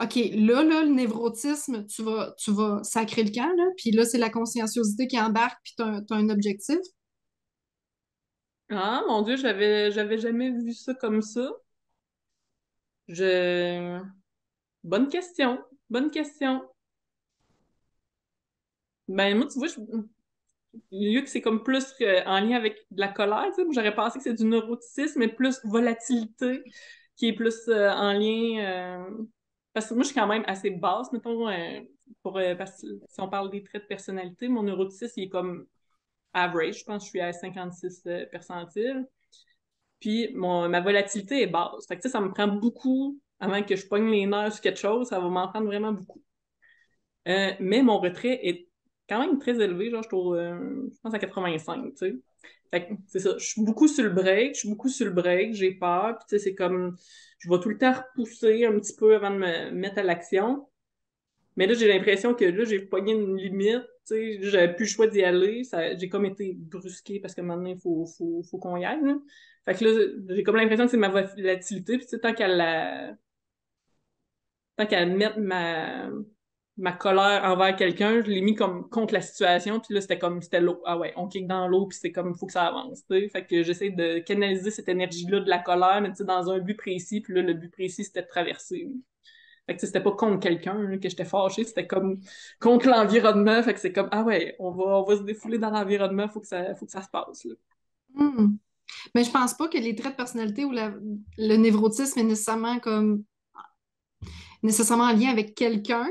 OK, là, le névrotisme, tu vas sacrer le camp, là, puis là, c'est la conscienciosité qui embarque, puis t'as un objectif? Ah, mon Dieu, j'avais jamais vu ça comme ça. Je... Bonne question. Bonne question. Ben, moi, tu vois, vu que c'est comme plus en lien avec de la colère, tu sais, moi, j'aurais pensé que c'est du neuroticisme, mais plus volatilité, qui est plus en lien... Parce que moi, je suis quand même assez basse, mettons, parce que si on parle des traits de personnalité, mon neuroticisme, il est comme average, je pense que je suis à 56 percentiles. Puis ma volatilité est basse. Fait que, tu sais, ça me prend beaucoup avant que je pogne les nerfs sur quelque chose, ça va m'en prendre vraiment beaucoup. Mais mon retrait est quand même très élevé, genre je pense à 85, tu sais. Fait que c'est ça, je suis beaucoup sur le break, je suis beaucoup sur le break, j'ai peur, puis tu sais, c'est comme, je vais tout le temps repousser un petit peu avant de me mettre à l'action. Mais là, j'ai l'impression que là, j'ai pogné une limite, tu sais, j'avais plus le choix d'y aller. J'ai comme été brusquée parce que maintenant, il faut qu'on y aille, là. Fait que là, j'ai comme l'impression que c'est ma volatilité. Puis, tu sais, tant qu'à mettre ma colère envers quelqu'un, je l'ai mis comme contre la situation. Puis là, c'était l'eau. Ah ouais, on kick dans l'eau, puis c'est comme, il faut que ça avance, tu sais. Fait que j'essaie de canaliser cette énergie-là de la colère, mais tu sais, dans un but précis. Puis là, le but précis, c'était de traverser. Fait que tu sais, c'était pas contre quelqu'un là, que j'étais fâchée, c'était comme contre l'environnement. Fait que c'est comme, ah ouais, on va se défouler dans l'environnement, faut que ça se passe, là. Hmm. Mais je pense pas que les traits de personnalité ou le névrotisme est nécessairement en lien avec quelqu'un.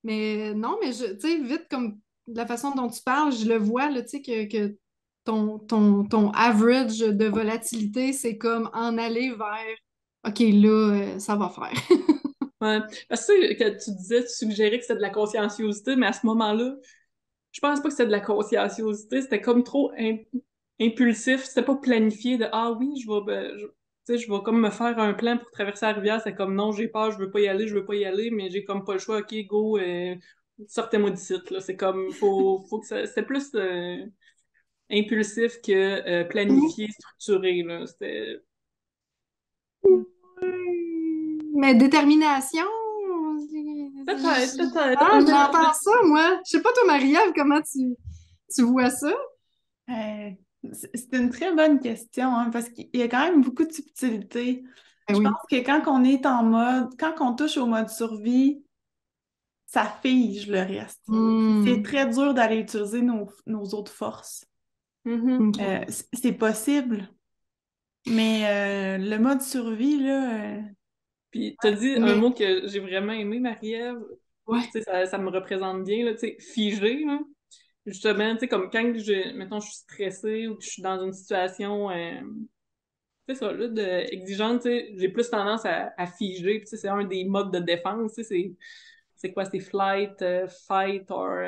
Mais non, mais tu sais, vite comme de la façon dont tu parles, je le vois, là, tu sais, que ton average de volatilité, c'est comme en aller vers OK, là, ça va faire. Ouais. Parce que tu disais, tu suggérais que c'était de la conscienciosité, mais à ce moment-là, je pense pas que c'était de la conscienciosité, c'était comme trop impulsif, c'était pas planifié de ah oui, tu sais, je vais comme me faire un plan pour traverser la rivière, c'est comme non, j'ai peur, je veux pas y aller, je veux pas y aller, mais j'ai comme pas le choix, ok, go, sortez-moi d'ici, là. C'est comme, faut que ça, c'était plus impulsif que planifié, structuré, là. C'était... Mais détermination. Peut-être. Ah, j'entends ça, moi. Je sais pas, toi, Marie-Ève, comment tu vois ça? Euh, c'est une très bonne question, hein, parce qu'il y a quand même beaucoup de subtilités. Ben Je pense oui. que quand on est en mode, quand on touche au mode survie, ça fige le reste. C'est Hmm. très dur d'aller utiliser nos autres forces. Mhm. OK. C'est possible, mais le mode survie, là, Puis t'as dit un Mais, mot que j'ai vraiment aimé, Marie-Ève. ouais. Tu sais, ça me représente bien, là, tu sais, figé, là. Justement, tu sais, comme quand mettons, je suis stressée ou que je suis dans une situation, tu sais, ça, là, exigeante, tu sais, j'ai plus tendance à figer, puis tu sais, c'est un des modes de défense, tu sais, c'est quoi, c'est flight, fight, or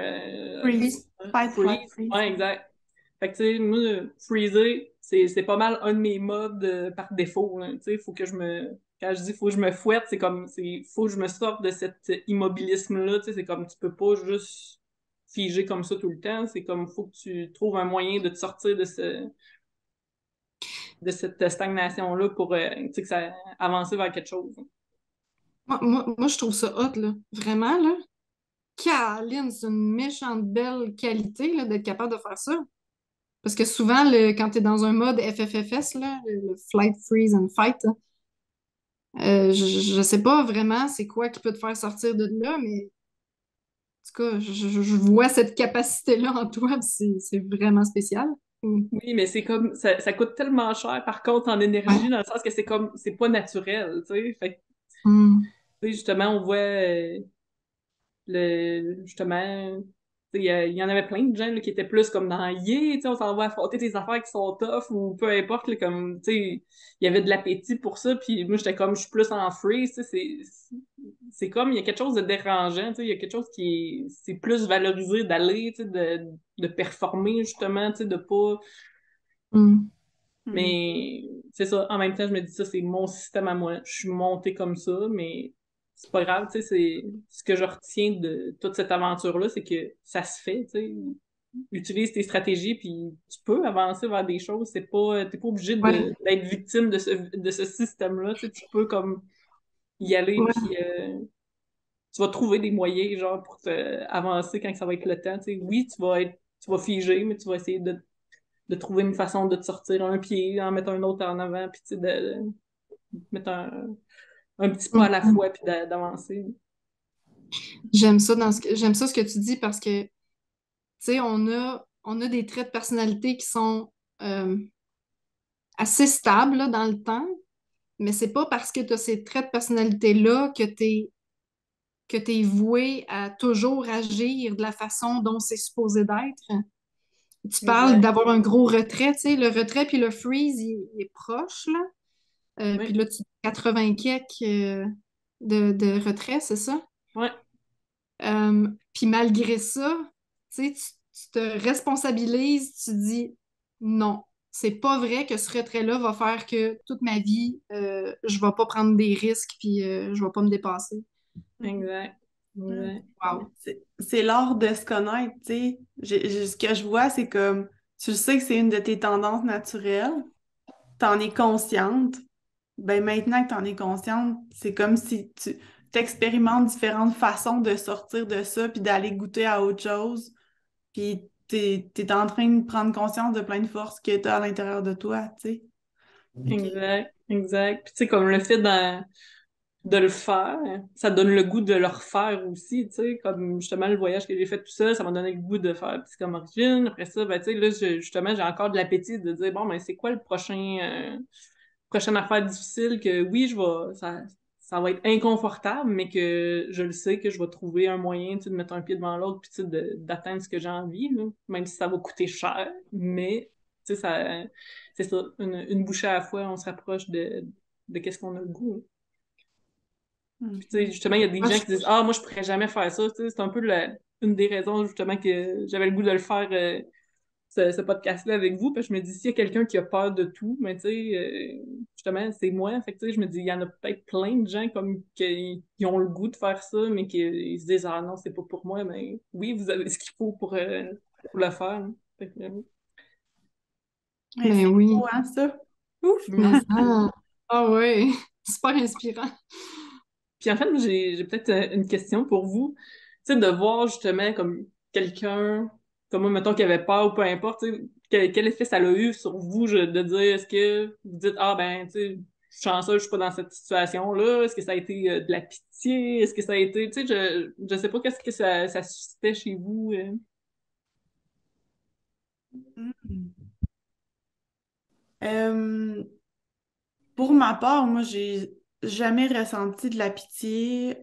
freeze, fight, flight, freeze. freeze. Ouais, exact. Fait que, tu sais, moi, freezer, c'est pas mal un de mes modes par défaut, là. Tu sais, faut que quand je dis faut que je me fouette, c'est comme, faut que je me sorte de cet immobilisme-là, tu sais, c'est comme, tu peux pas juste figer comme ça tout le temps, c'est comme, faut que tu trouves un moyen de te sortir de cette stagnation-là pour, tu sais, que ça avancer vers quelque chose. Moi, je trouve ça hot, là. Vraiment, là. Caroline, c'est une méchante belle qualité, là, d'être capable de faire ça. Parce que souvent, quand tu es dans un mode FFFS, là, le Flight, Freeze and Fight, là, je sais pas vraiment c'est quoi qui peut te faire sortir de là, mais en tout cas, je vois cette capacité-là en toi, puis c'est vraiment spécial. Mm. Oui, mais c'est comme, ça coûte tellement cher, par contre, en énergie, Ouais. dans le sens que c'est comme, c'est pas naturel, tu sais. Fait que, Mm. tu sais, justement, on voit justement, tu sais, il y en avait plein de gens là, qui étaient plus comme dans yeah, tu sais, on s'en va affronter des affaires qui sont tough ou peu importe, là, comme, tu sais, il y avait de l'appétit pour ça, puis moi, j'étais comme, je suis plus en freeze, tu sais, c'est comme, il y a quelque chose de dérangeant, tu sais, il y a quelque chose c'est plus valorisé d'aller, tu sais, de performer, justement, tu sais, de pas. Mm. Hmm. Mais c'est ça, en même temps, je me dis ça, c'est mon système à moi. Je suis montée comme ça, mais c'est pas grave, tu sais, c'est ce que je retiens de toute cette aventure-là, c'est que ça se fait, tu sais. Utilise tes stratégies, puis tu peux avancer vers des choses. T'es pas obligé Ouais. d'être victime de ce système-là, tu sais. Tu peux comme y aller, Ouais. puis tu vas trouver des moyens, genre, pour te avancer quand ça va être le temps, tu sais. Oui, tu vas figer, mais tu vas essayer de trouver une façon de te sortir un pied, en mettre un autre en avant, puis tu sais, de mettre un petit pas à la Mm. fois, puis d'avancer. J'aime ça ce que tu dis parce que, tu sais, on a des traits de personnalité qui sont assez stables là, dans le temps, mais c'est pas parce que tu as ces traits de personnalité-là que tu es voué à toujours agir de la façon dont c'est supposé d'être. Tu parles Exact. d'avoir un gros retrait, tu sais, le retrait puis le freeze, il est proche, là. Puis Oui. là, tu 80 quelques de retrait, c'est ça? Ouais. Puis malgré ça, tu sais, tu te responsabilises, tu dis non, c'est pas vrai que ce retrait-là va faire que toute ma vie, je vais pas prendre des risques puis je vais pas me dépasser. Mhm. Exact. Ouais. Exact. Wow. C'est l'art de se connaître, tu sais. Ce que je vois, c'est comme, tu sais que c'est une de tes tendances naturelles, t'en es consciente. Ben maintenant que t'en es consciente, c'est comme si tu t'expérimentes différentes façons de sortir de ça, puis d'aller goûter à autre chose, puis t'es en train de prendre conscience de plein de forces que t'as à l'intérieur de toi, tu sais. Fait que, Exact. Exact. Puis tu sais, comme le fait de le faire, ça donne le goût de le refaire aussi, tu sais, comme justement le voyage que j'ai fait tout ça, ça m'a donné le goût de faire petit comme origine. Après ça, ben tu sais, là, justement, j'ai encore de l'appétit de dire, bon, ben c'est quoi le prochaine affaire difficile que oui, ça va être inconfortable, mais que je le sais que je vais trouver un moyen, tu sais, de mettre un pied devant l'autre, puis tu sais, d'atteindre ce que j'ai envie, là, même si ça va coûter cher, mais tu sais, c'est ça, une bouchée à la fois, on se rapproche de qu'est-ce qu'on a le goût, hein. Puis, tu sais, mhm. justement, il y a des Moi, gens qui disent, ah, moi, je pourrais jamais faire ça. Tu sais, c'est un peu une des raisons, justement, que j'avais le goût de le faire, ce podcast-là avec vous. Parce que je me dis, s'il y a quelqu'un qui a peur de tout, mais tu sais, justement, c'est moi. Fait que, tu sais, je me dis, il y en a peut-être plein de gens comme qui ont le goût de faire ça, mais qui ils se disent, ah non, c'est pas pour moi. Mais oui, vous avez ce qu'il faut pour le faire, hein. Fait que, Ouais, Ben c'est oui. beau, hein, ça? Ouf! Mais ça. Ah ouais, super inspirant. Puis en fait, moi, j'ai peut-être une question pour vous. Tu sais, de voir justement comme quelqu'un, comme moi, mettons, qui avait peur ou peu importe, tu sais, quel effet ça a eu sur vous, de dire, est-ce que vous dites, ah ben, tu sais, je suis chanceux, je suis pas dans cette situation-là. Est-ce que ça a été de la pitié? Est-ce que ça a été, tu sais, je sais pas qu'est-ce que ça suscitait chez vous. Mm. Euh, pour ma part, moi, j'ai jamais ressenti de la pitié.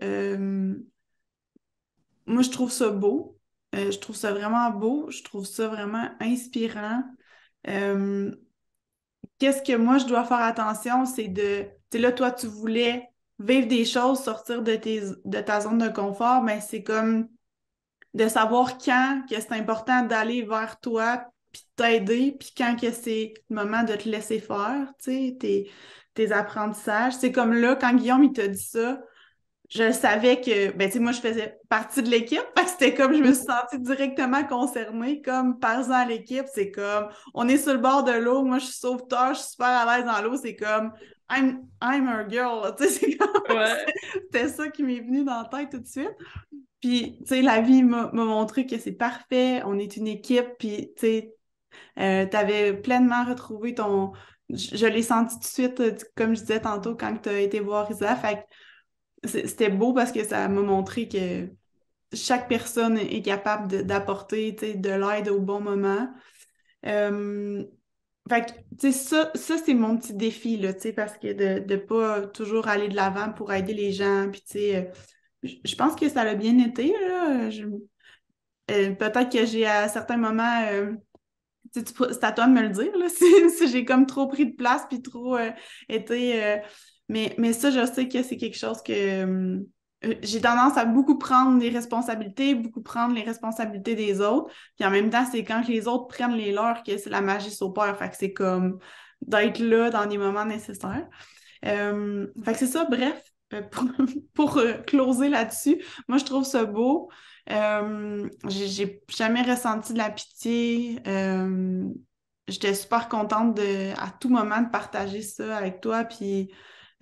Moi, je trouve ça beau. Je trouve ça vraiment beau. Je trouve ça vraiment inspirant. Euh, Qu'est-ce que moi, je dois faire attention, c'est de... Tu sais, là, toi, tu voulais vivre des choses, sortir de ta zone de confort, mais c'est comme de savoir quand que c'est important d'aller vers toi, puis de t'aider, puis quand que c'est le moment de te laisser faire, tu sais, tes apprentissages. C'est comme là, quand Guillaume, il t'a dit ça, je savais que, ben, tu sais, moi, je faisais partie de l'équipe, parce que c'était comme, je me suis sentie directement concernée, comme, par à l'équipe, c'est comme, on est sur le bord de l'eau, moi, je suis sauveteur, je suis super à l'aise dans l'eau, c'est comme, I'm a girl, là, tu sais, c'est comme, Ouais. c'était ça qui m'est venu dans la tête tout de suite. Puis, tu sais, la vie m'a montré que c'est parfait, on est une équipe, puis, tu sais, t'avais pleinement retrouvé ton... Je l'ai senti tout de suite, comme je disais tantôt, quand tu as été voir Isa, fait que c'était beau parce que ça m'a montré que chaque personne est capable d'apporter, tu sais, de l'aide au bon moment. Euh, Fait que, tu sais, ça c'est mon petit défi, là, tu sais, parce que de pas toujours aller de l'avant pour aider les gens, puis, tu sais, je pense que ça a bien été, là. Peut-être que j'ai à certains moments, tu sais, c'est à toi de me le dire, là, si j'ai comme trop pris de place puis trop été. Mais ça, je sais que c'est quelque chose que j'ai tendance à beaucoup prendre les responsabilités, beaucoup prendre les responsabilités des autres. Puis en même temps, c'est quand les autres prennent les leurs que c'est la magie s'opère. Fait que c'est comme d'être là dans les moments nécessaires. Fait que c'est ça, bref, pour closer là-dessus, moi je trouve ça beau. J'ai jamais ressenti de la pitié. J'étais super contente à tout moment de partager ça avec toi. Puis,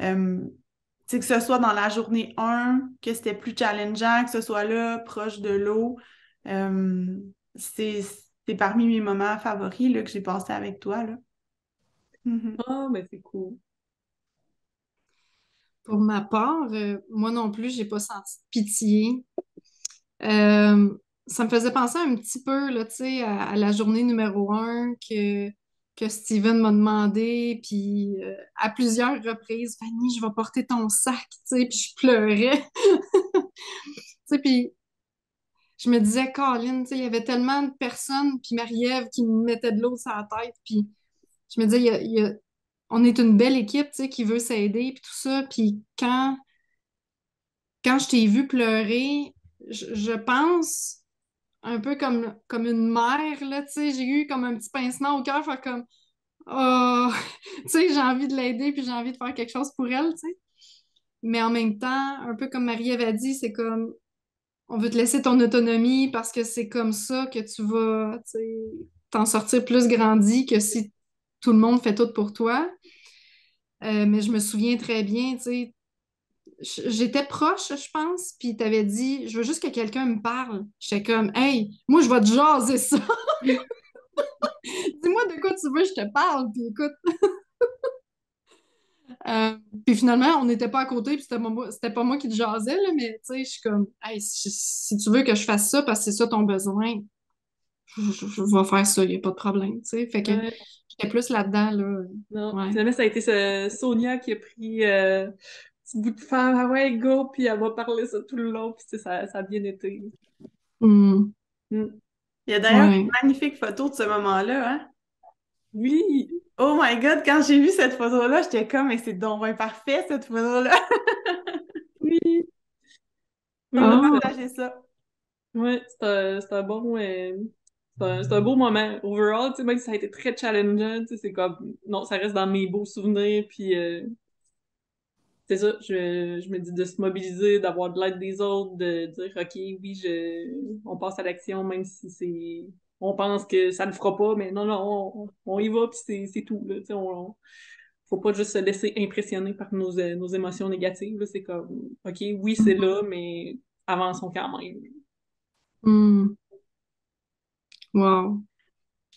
euh, tu sais, que ce soit dans la journée 1, que c'était plus challengeant, que ce soit là, proche de l'eau. euh, c'est, c'est parmi mes moments favoris là, que j'ai passé avec toi, là. Mhm. Ah, ben c'est cool. Pour ma part, moi non plus, j'ai pas senti de pitié. Euh, Ça me faisait penser un petit peu là, tu sais, à la journée numéro 1 que Steven m'a demandé, puis à plusieurs reprises, Fanny, je vais porter ton sac, tu sais, puis je pleurais. Tu sais, puis je me disais, Colin, tu sais, il y avait tellement de personnes, puis Marie-Ève qui me mettait de l'eau sur la tête, puis je me disais, on est une belle équipe, tu sais, qui veut s'aider, puis tout ça, puis quand je t'ai vu pleurer, je pense un peu comme une mère, là, tu sais, j'ai eu comme un petit pincement au cœur, faire comme, oh, tu sais, j'ai envie de l'aider, puis j'ai envie de faire quelque chose pour elle, tu sais. Mais en même temps, un peu comme Marie avait dit, c'est comme, on veut te laisser ton autonomie parce que c'est comme ça que tu vas, tu sais, t'en sortir plus grandi que si tout le monde fait tout pour toi. Mais je me souviens très bien, tu sais, j'étais proche, je pense, puis t'avais dit, je veux juste que quelqu'un me parle. J'étais comme, hey, moi, je vais te jaser ça. Dis-moi de quoi tu veux, je te parle, puis écoute. Euh, Puis finalement, on n'était pas à côté, puis c'était pas moi qui te jasais, là, mais tu sais, je suis comme, hey, si tu veux que je fasse ça parce que c'est ça ton besoin, je vais faire ça, il n'y a pas de problème, tu sais. Fait que Ouais. j'étais plus là-dedans, là. Non, Ouais. finalement, ça a été Sonia qui a pris petit bout de femme, ah ouais, go, puis elle va parler ça tout le long, puis tu sais, ça a bien été. Hmm. Mm. Il y a d'ailleurs Ouais. une magnifique photo de ce moment-là, hein? Oui! Oh my God, quand j'ai vu cette photo-là, j'étais comme, mais c'est donc bien parfait, cette photo-là. Oui! On va Ah, partager ça. Ouais, c'est un bon, c'est un beau moment. Overall, tu sais, même si ça a été très challengeant, tu sais, c'est comme, non, ça reste dans mes beaux souvenirs, puis c'est ça, je me dis de se mobiliser, d'avoir de l'aide des autres, de dire, OK, oui, on passe à l'action, même si c'est on pense que ça ne le fera pas, mais non, non, on y va, puis c'est tout, là, tu sais, faut pas juste se laisser impressionner par nos émotions négatives, là, c'est comme, OK, oui, c'est là, mais avançons quand même. Hmm. Wow.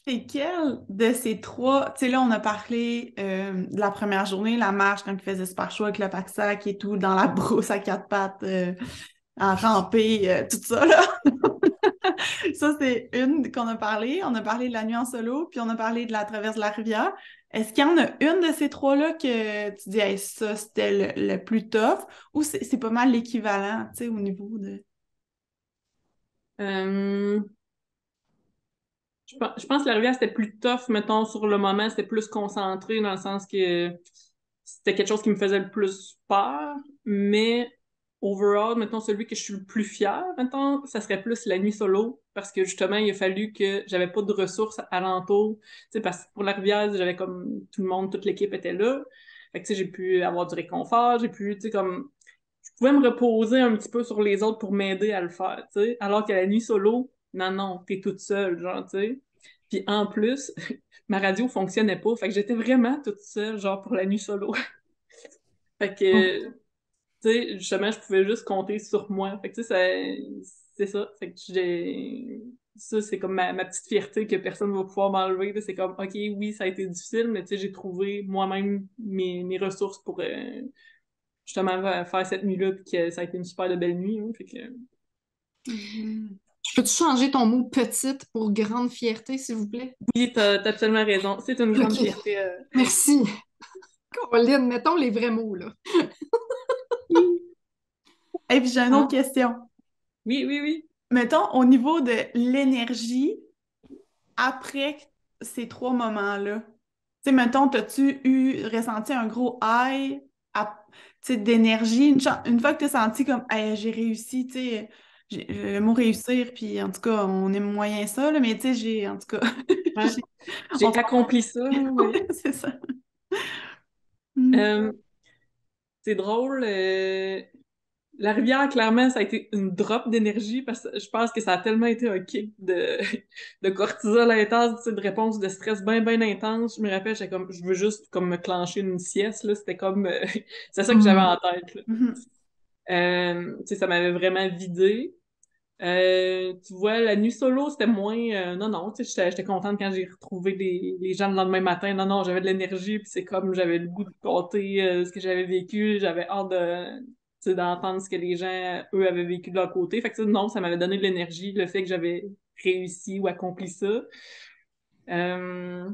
C'est quel de ces trois, tu sais, là, on a parlé de la première journée, la marche, quand il faisait super chaud avec le pack-sac et tout, dans la brousse à quatre pattes, en rampée, tout ça, là. Ça, c'est une qu'on a parlé. On a parlé de la nuit en solo, puis on a parlé de la traverse de la rivière. Est-ce qu'il y en a une de ces trois-là que tu dis, hey, ça, c'était le plus tough, ou c'est pas mal l'équivalent, tu sais, au niveau de... Euh, je pense que la rivière, c'était plus tough, mettons, sur le moment, c'était plus concentré dans le sens que c'était quelque chose qui me faisait le plus peur, mais overall, mettons, celui que je suis le plus fière, mettons, ça serait plus la nuit solo, parce que justement, il a fallu que j'avais pas de ressources alentour, tu sais, parce que pour la rivière, j'avais comme tout le monde, toute l'équipe était là, fait que, tu sais, j'ai pu avoir du réconfort, j'ai pu, tu sais, comme, je pouvais me reposer un petit peu sur les autres pour m'aider à le faire, tu sais, alors qu'à la nuit solo, non, non, t'es toute seule, genre, tu sais. Puis en plus, ma radio fonctionnait pas, fait que j'étais vraiment toute seule, genre, pour la nuit solo. Fait que, tu sais, justement, je pouvais juste compter sur moi. Fait que, tu sais, c'est ça. Fait que ça, c'est comme ma petite fierté que personne va pouvoir m'enlever. C'est comme, OK, oui, ça a été difficile, mais tu sais, j'ai trouvé moi-même mes ressources pour justement faire cette nuit-là, puis que ça a été une super de belle nuit. Hein. Fait que, Mhm. Je peux-tu changer ton mot petite pour grande fierté, s'il vous plaît? oui, t'as absolument raison. C'est une grande OK. fierté. Merci. Caroline, mettons les vrais mots, là. Et puis j'ai une autre Hein? question. Oui, oui, oui. Mettons, au niveau de l'énergie, après ces trois moments-là, tu sais, mettons, t'as-tu ressenti un gros high tu sais, d'énergie, une fois que t'as senti comme, hey, j'ai réussi, tu sais, le mot réussir, puis en tout cas, on aime moyen ça, là, mais tu sais, en tout cas, Ouais. j'ai- on J'ai accompli ça, oui. ouais, c'est ça. Hmm. Euh, c'est drôle. La rivière, clairement, ça a été une drop d'énergie parce que je pense que ça a tellement été un kick de cortisol intense, tu sais, de réponse de stress bien, bien intense. Je me rappelle, j'étais comme, je veux juste comme me clencher une sieste, là. C'était comme, c'est ça que j'avais Hmm. en tête, là. Mhm. Tu sais, ça m'avait vraiment vidé. Tu vois, la nuit solo, c'était moins, non, non, tu sais, j'étais contente quand j'ai retrouvé les gens le lendemain matin. Non, non, j'avais de l'énergie, puis c'est comme, j'avais le goût de compter ce que j'avais vécu. J'avais hâte tu sais, d'entendre ce que les gens, eux, avaient vécu de leur côté. Fait que, tu sais, non, ça m'avait donné de l'énergie, le fait que j'avais réussi ou accompli ça. Euh,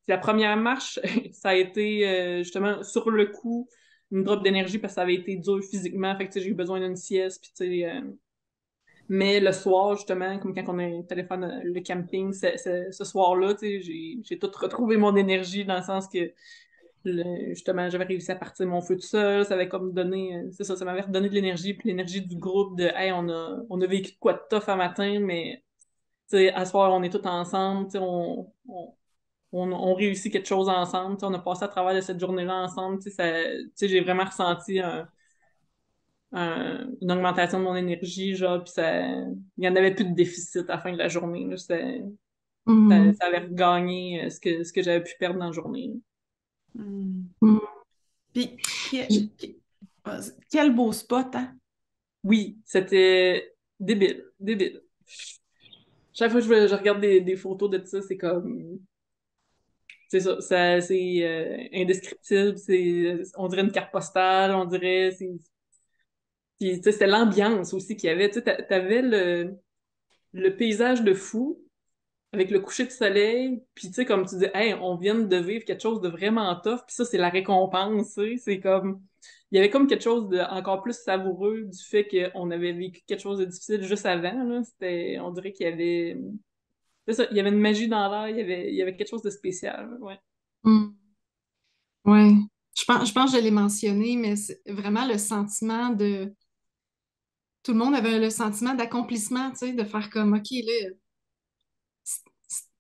la première marche, ça a été justement sur le coup une drop d'énergie parce que ça avait été dur physiquement. Fait que, tu sais, j'ai eu besoin d'une sieste, puis tu sais, mais le soir, justement, comme quand on est allé faire le camping, ce soir-là, tu sais, j'ai tout retrouvé mon énergie dans le sens que, justement, j'avais réussi à partir mon feu tout seul. Ça avait comme donné, c'est ça, ça m'avait redonné de l'énergie, puis l'énergie du groupe de, hey, on a vécu de quoi de tough un matin, mais, tu sais, à ce soir, on est tous ensemble, tu sais, on réussit quelque chose ensemble, tu sais, on a passé à travers de cette journée-là ensemble, tu sais, tu sais, j'ai vraiment ressenti une augmentation de mon énergie, genre, puis il y en avait plus de déficit à la fin de la journée, là. Hmm. Ça avait regagné ce que j'avais pu perdre dans la journée. Hmm. Hmm. Puis, quel beau spot, hein? Oui, c'était débile, débile. Chaque fois que je regarde des photos de ça, c'est comme, c'est ça, c'est indescriptible, on dirait une carte postale, on dirait, puis, tu sais, c'était l'ambiance aussi qu'il y avait, tu sais, t'avais le paysage de fou, avec le coucher de soleil, puis tu sais, comme tu dis, hey, on vient de vivre quelque chose de vraiment tough, puis ça, c'est la récompense, tu sais, c'est comme, il y avait comme quelque chose de encore plus savoureux du fait qu'on avait vécu quelque chose de difficile juste avant, là, on dirait qu'il y avait, c'est ça, il y avait une magie dans l'air, il y avait quelque chose de spécial, ouais. Hmm. Ouais. Je pense que je l'ai mentionné, mais c'est vraiment le sentiment de... Tout le monde avait le sentiment d'accomplissement, tu sais, de faire comme, OK, là,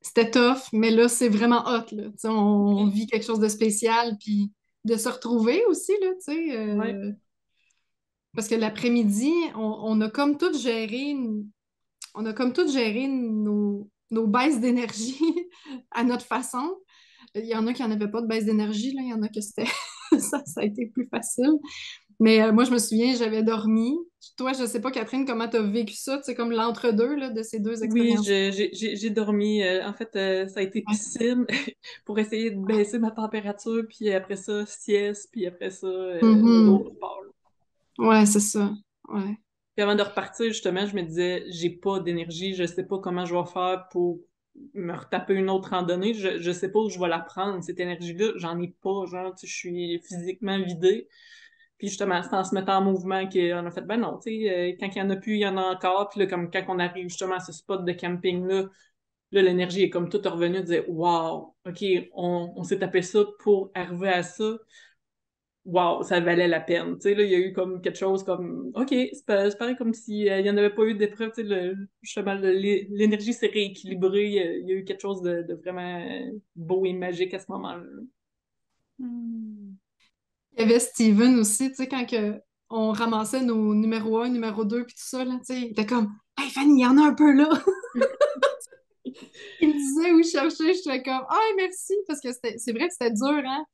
c'était tough, mais là, c'est vraiment hot, là. Tu sais, on Oui, vit quelque chose de spécial, puis de se retrouver aussi, là, tu sais. ouais, Parce que l'après-midi, on a comme tout géré, on a comme tout géré nos baisses d'énergie à notre façon. Il y en a qui n'en avaient pas de baisse d'énergie, là. Il y en a que c'était ça a été plus facile. Mais moi, je me souviens, j'avais dormi. Toi, je sais pas, Catherine, comment tu as vécu ça? C'est comme l'entre-deux là, de ces deux Oui, expériences. j'ai dormi. En fait, ça a été Ouais. piscine pour essayer de baisser ma température, puis après ça, sieste, puis après ça, Mhm. au sport. Ouais, c'est ça. Ouais. Puis avant de repartir, justement, je me disais, j'ai pas d'énergie, je sais pas comment je vais faire pour me retaper une autre randonnée, je sais pas où je vais la prendre, cette énergie-là, j'en ai pas, genre, tu sais, je suis physiquement vidée. Puis justement, c'est en se mettant en mouvement qu'on a fait, ben non, tu sais, quand il y en a plus, il y en a encore. Puis là, comme quand on arrive justement à ce spot de camping-là, là, l'énergie est comme toute revenue, de dire, wow, OK, on s'est tapé ça pour arriver à ça. Wow, ça valait la peine. Tu sais, là, il y a eu comme quelque chose comme, OK, c'est pareil comme si il n'y en avait pas eu d'épreuve. Tu sais, justement, l'énergie s'est rééquilibrée. Il y a eu quelque chose de vraiment beau et magique à ce moment-là. Hmm. Il y avait Steven aussi, tu sais, on ramassait nos numéro 1, numéro 2, puis tout ça, là, tu sais, il était comme Hey Fanny, il y en a un peu là! Il me disait où chercher, j'étais comme Ah, merci! Parce que c'est vrai que c'était dur, hein?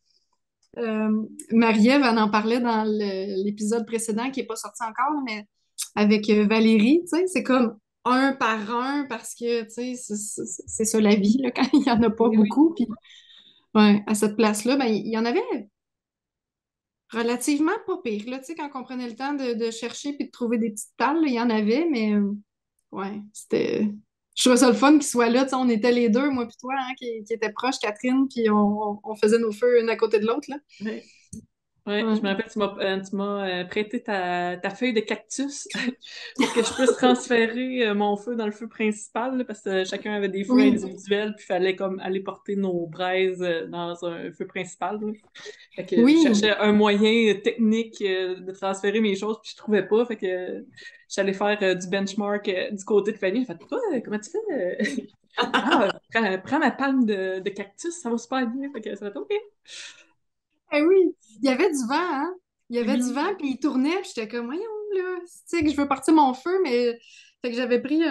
Marie-Ève, elle en parlait dans l'épisode précédent qui n'est pas sorti encore, mais avec Valérie, tu sais, c'est comme un par un parce que, tu sais, c'est ça la vie, là, quand il n'y en a pas Oui, oui. beaucoup. Puis, ouais, à cette place-là, ben, il y en avait relativement pas pire, là, tu sais, quand on prenait le temps de chercher puis de trouver des petites talles, là, il y en avait, mais ouais, c'était... Je trouvais ça le fun qu'ils soient là, tu sais, on était les deux, moi puis toi, hein, qui étaient proches, Catherine, puis on faisait nos feux une à côté de l'autre, là. Oui. Ouais, je me Ouais. rappelle, tu m'as prêté ta feuille de cactus pour que je puisse transférer mon feu dans le feu principal, là, parce que chacun avait des feux Oui, individuels, puis il fallait comme aller porter nos braises dans un feu principal, là. Fait que je oui. cherchais un moyen technique de transférer mes choses, puis je trouvais pas, fait que j'allais faire du benchmark du côté de Fanny. J'ai fait, toi, comment tu fais? Ah, prends ma palme de cactus, ça va super bien. Fait que ça va être OK. Eh oui, il y avait du vent, hein? Il y avait du Oui. vent, puis il tournait, puis j'étais comme, voyons, là, tu sais, que je veux partir mon feu, mais... Fait que j'avais pris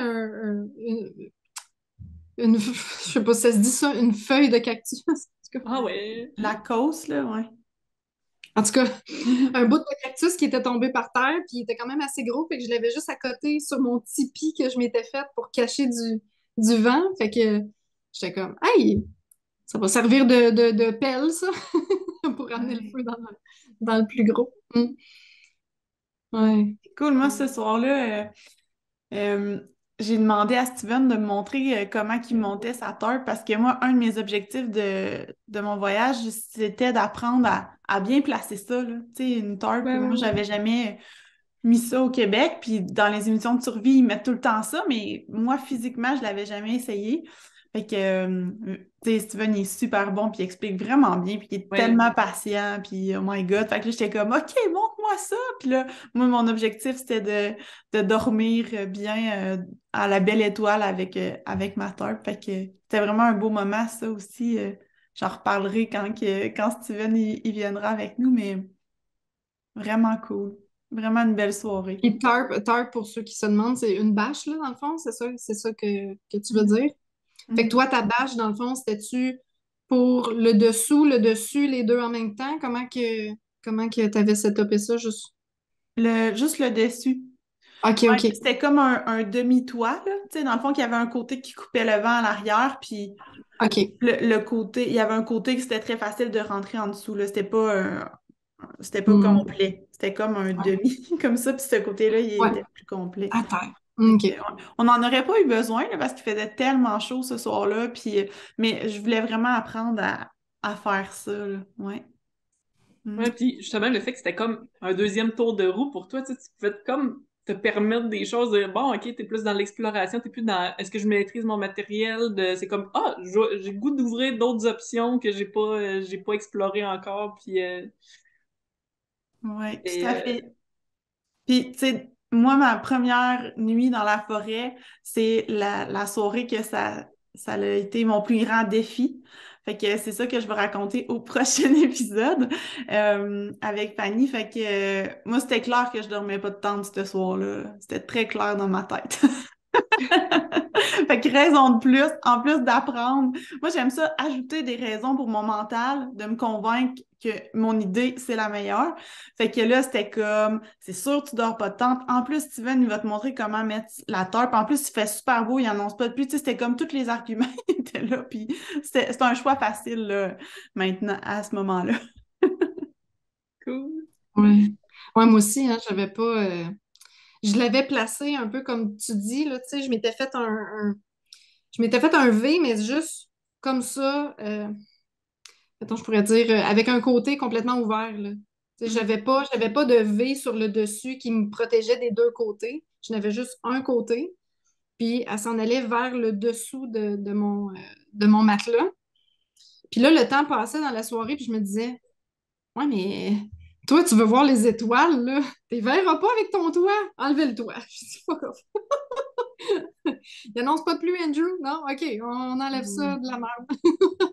je sais pas si ça se dit ça, une feuille de cactus. Ah ouais. La cause, là, ouais. En tout cas, un Mhm. bout de cactus qui était tombé par terre, puis il était quand même assez gros, fait que je l'avais juste à côté sur mon tipi que je m'étais fait pour cacher du vent. Fait que j'étais comme, hey, ça va servir de pelle, ça, pour amener le Ouais. feu dans le plus gros. Ouais. Ouais. Cool. Moi, ce soir-là, Euh, j'ai demandé à Steven de me montrer comment il montait sa tarp parce que moi, un de mes objectifs de mon voyage, c'était d'apprendre à bien placer ça, là. Tu sais, une tarp, Ouais, moi, ouais, j'avais jamais mis ça au Québec, puis dans les émissions de survie, ils mettent tout le temps ça, mais moi, physiquement, je l'avais jamais essayé. Fait que, tu sais, Steven, il est super bon, puis il explique vraiment bien, puis il est Ouais. tellement patient, puis oh my God. Fait que là, j'étais comme, OK, montre-moi ça. Puis là, moi, mon objectif, c'était de dormir bien à la belle étoile avec ma tarp. Fait que c'était vraiment un beau moment, ça aussi. J'en reparlerai quand Steven, il viendra avec nous, mais vraiment cool. Vraiment une belle soirée. et tarp, pour ceux qui se demandent, c'est une bâche, là, dans le fond, c'est ça que tu veux dire? Fait que Mhm. toi, ta bâche, dans le fond, c'était-tu pour le dessous, le dessus, les deux en même temps? Comment que t'avais setupé ça, juste? Juste le dessus. OK, Ouais, OK. c'était comme un demi-toit, là. Tu sais, dans le fond, qu'il y avait un côté qui coupait le vent à l'arrière, puis OK. le côté, il y avait un côté que c'était très facile de rentrer en dessous, là. C'était pas Hmm. complet. C'était comme un Ouais. demi, comme ça, puis ce côté-là, il Ouais, était plus complet. à terre. Fait OK. que, on n'en aurait pas eu besoin, là, parce qu'il faisait tellement chaud ce soir-là, puis, mais je voulais vraiment apprendre à faire ça, là. Ouais. Mm. Ouais, puis justement, le fait que c'était comme un deuxième tour de roue pour toi, tu sais, tu pouvais comme te permettre des choses de bon, ok, t'es plus dans l'exploration, t'es plus dans est-ce que je maîtrise mon matériel, c'est comme ah, j'ai le goût d'ouvrir d'autres options que j'ai pas explorées encore, puis Ouais, tout et, à fait. Puis, tu sais, moi, ma première nuit dans la forêt, c'est la soirée que ça a été mon plus grand défi. Fait que c'est ça que je vais raconter au prochain épisode avec Fanny. Fait que moi, c'était clair que je dormais pas de tente ce soir-là. C'était très clair dans ma tête. Fait que raison de plus, en plus d'apprendre. Moi, j'aime ça, ajouter des raisons pour mon mental, de me convaincre que mon idée, c'est la meilleure. Fait que là, c'était comme, c'est sûr, tu dors pas de temps. En plus, Steven, il va te montrer comment mettre la tarpe. En plus, il fait super beau, il annonce pas de pluie. Tu sais, c'était comme tous les arguments étaient là. Puis c'était un choix facile, là, maintenant, à ce moment-là. Cool. Ouais. Ouais, moi aussi, hein, j'avais pas. Je l'avais placé un peu comme tu dis, là, tu sais, je m'étais fait un V, mais juste comme ça. Attends, je pourrais dire avec un côté complètement ouvert, là. Tu sais, j'avais pas de V sur le dessus qui me protégeait des deux côtés. Je n'avais juste un côté. Puis elle s'en allait vers le dessous de mon matelas. Puis là, le temps passait dans la soirée, puis je me disais, ouais, mais toi, tu veux voir les étoiles, là. Tu verras pas avec ton toit. Enlevez le toit. Je dis, fuck off. Il annonce pas de pluie, Andrew? Non? OK, on enlève ça de la merde.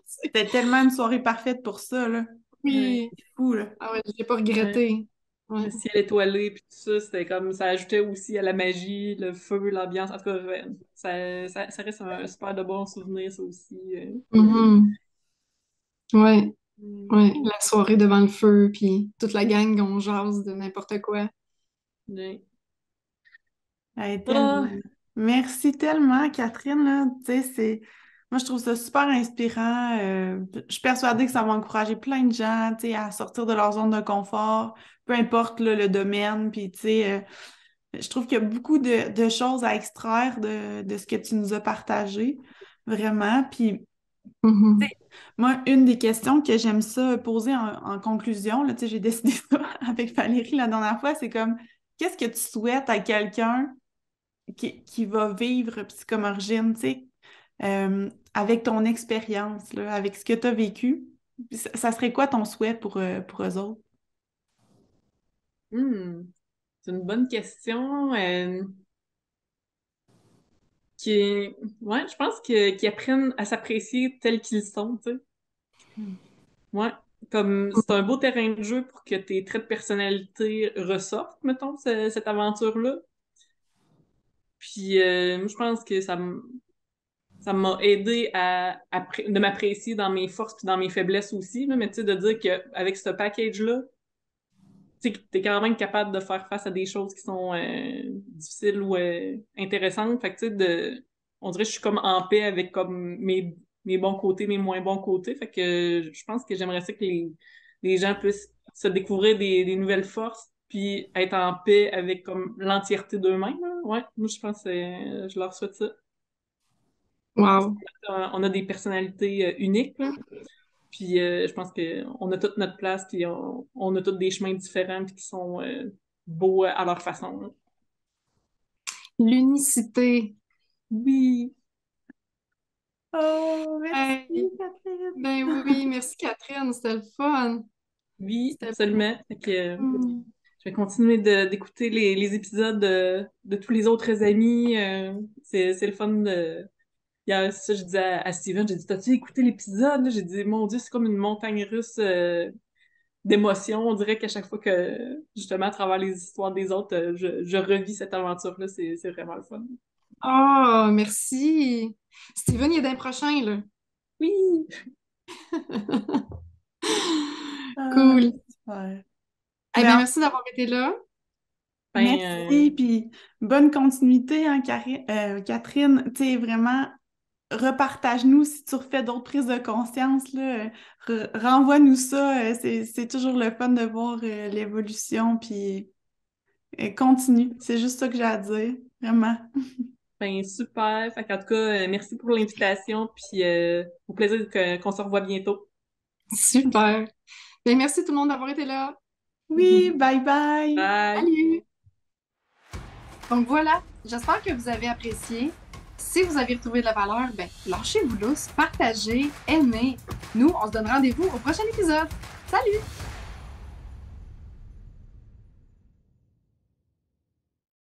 C'était tellement une soirée parfaite pour ça, là. Ouais. Oui. C'est fou, là. Ah ouais, j'ai pas Ouais. regretté. Ouais. Le ciel étoilé, puis tout ça, c'était comme, ça ajoutait aussi à la magie, le feu, l'ambiance. En tout cas, ouais, ça reste un super de bon souvenir, ça aussi. Mhm. Ouais, Mm. ouais. La soirée devant le feu, puis toute la gang, on jase de n'importe quoi. Ouais. Hey, tellement. Ah, Merci tellement, Catherine, là. Tu sais, moi, je trouve ça super inspirant. Je suis persuadée que ça va encourager plein de gens, tu sais, à sortir de leur zone de confort, peu importe, là, le domaine. Puis, tu sais, je trouve qu'il y a beaucoup de choses à extraire de ce que tu nous as partagé, vraiment. Puis, Mhm. moi, une des questions que j'aime ça poser en conclusion, là, tu sais, j'ai décidé ça avec Valérie la dernière fois, c'est comme, qu'est-ce que tu souhaites à quelqu'un qui va vivre Psychomorgine, tu sais, avec ton expérience, là, avec ce que tu as vécu? Ça serait quoi ton souhait pour eux autres? hmm, c'est une bonne question. Qui, ouais, je pense qu'ils apprennent à s'apprécier tels qu'ils sont, tu sais. Hmm. Ouais, comme c'est un beau terrain de jeu pour que tes traits de personnalité ressortent, mettons, cette aventure-là. Puis moi, je pense que ça m'a aidé de m'apprécier dans mes forces puis dans mes faiblesses aussi, là, mais tu sais, de dire qu'avec ce package-là, tu sais, t'es quand même capable de faire face à des choses qui sont difficiles ou intéressantes. Fait que tu sais, on dirait que je suis comme en paix avec comme mes bons côtés, mes moins bons côtés. Fait que je pense que j'aimerais ça que les gens puissent se découvrir des nouvelles forces puis être en paix avec comme l'entièreté d'eux-mêmes, là. Ouais, moi je pense que je leur souhaite ça. Wow. On a des personnalités uniques, là. Puis je pense qu'on a toute notre place, puis on a tous des chemins différents, puis qui sont beaux à leur façon, là. L'unicité. Oui, Oh, merci, Hey, Catherine! ben oui, merci Catherine, c'était le fun. oui, C'était absolument. Fait que, Hmm. je vais continuer d'écouter les épisodes de tous les autres amis. C'est le fun de... Hier, ça, je disais à Steven, j'ai dit, t'as-tu écouté l'épisode? Là? J'ai dit, mon Dieu, c'est comme une montagne russe d'émotions. On dirait qu'à chaque fois que, justement, à travers les histoires des autres, je revis cette aventure-là. C'est vraiment le fun. Ah, merci. Steven, il est d'un prochain, là. Oui! Ah, Cool. super. Eh Mais bien, merci d'avoir été là. Ben, merci, puis bonne continuité, hein, Catherine. Tu sais, vraiment, repartage-nous si tu refais d'autres prises de conscience, là. Renvoie-nous ça. C'est toujours le fun de voir l'évolution, puis continue. C'est juste ça que j'ai à dire, vraiment. ben, super. Fait qu'en tout cas, merci pour l'invitation, puis au plaisir qu'on se revoit bientôt. Super. Ben, merci tout le monde d'avoir été là. Oui, bye bye! Bye! Salut! Donc voilà, j'espère que vous avez apprécié. Si vous avez retrouvé de la valeur, ben lâchez-vous lousse, partagez, aimez. Nous, on se donne rendez-vous au prochain épisode. Salut!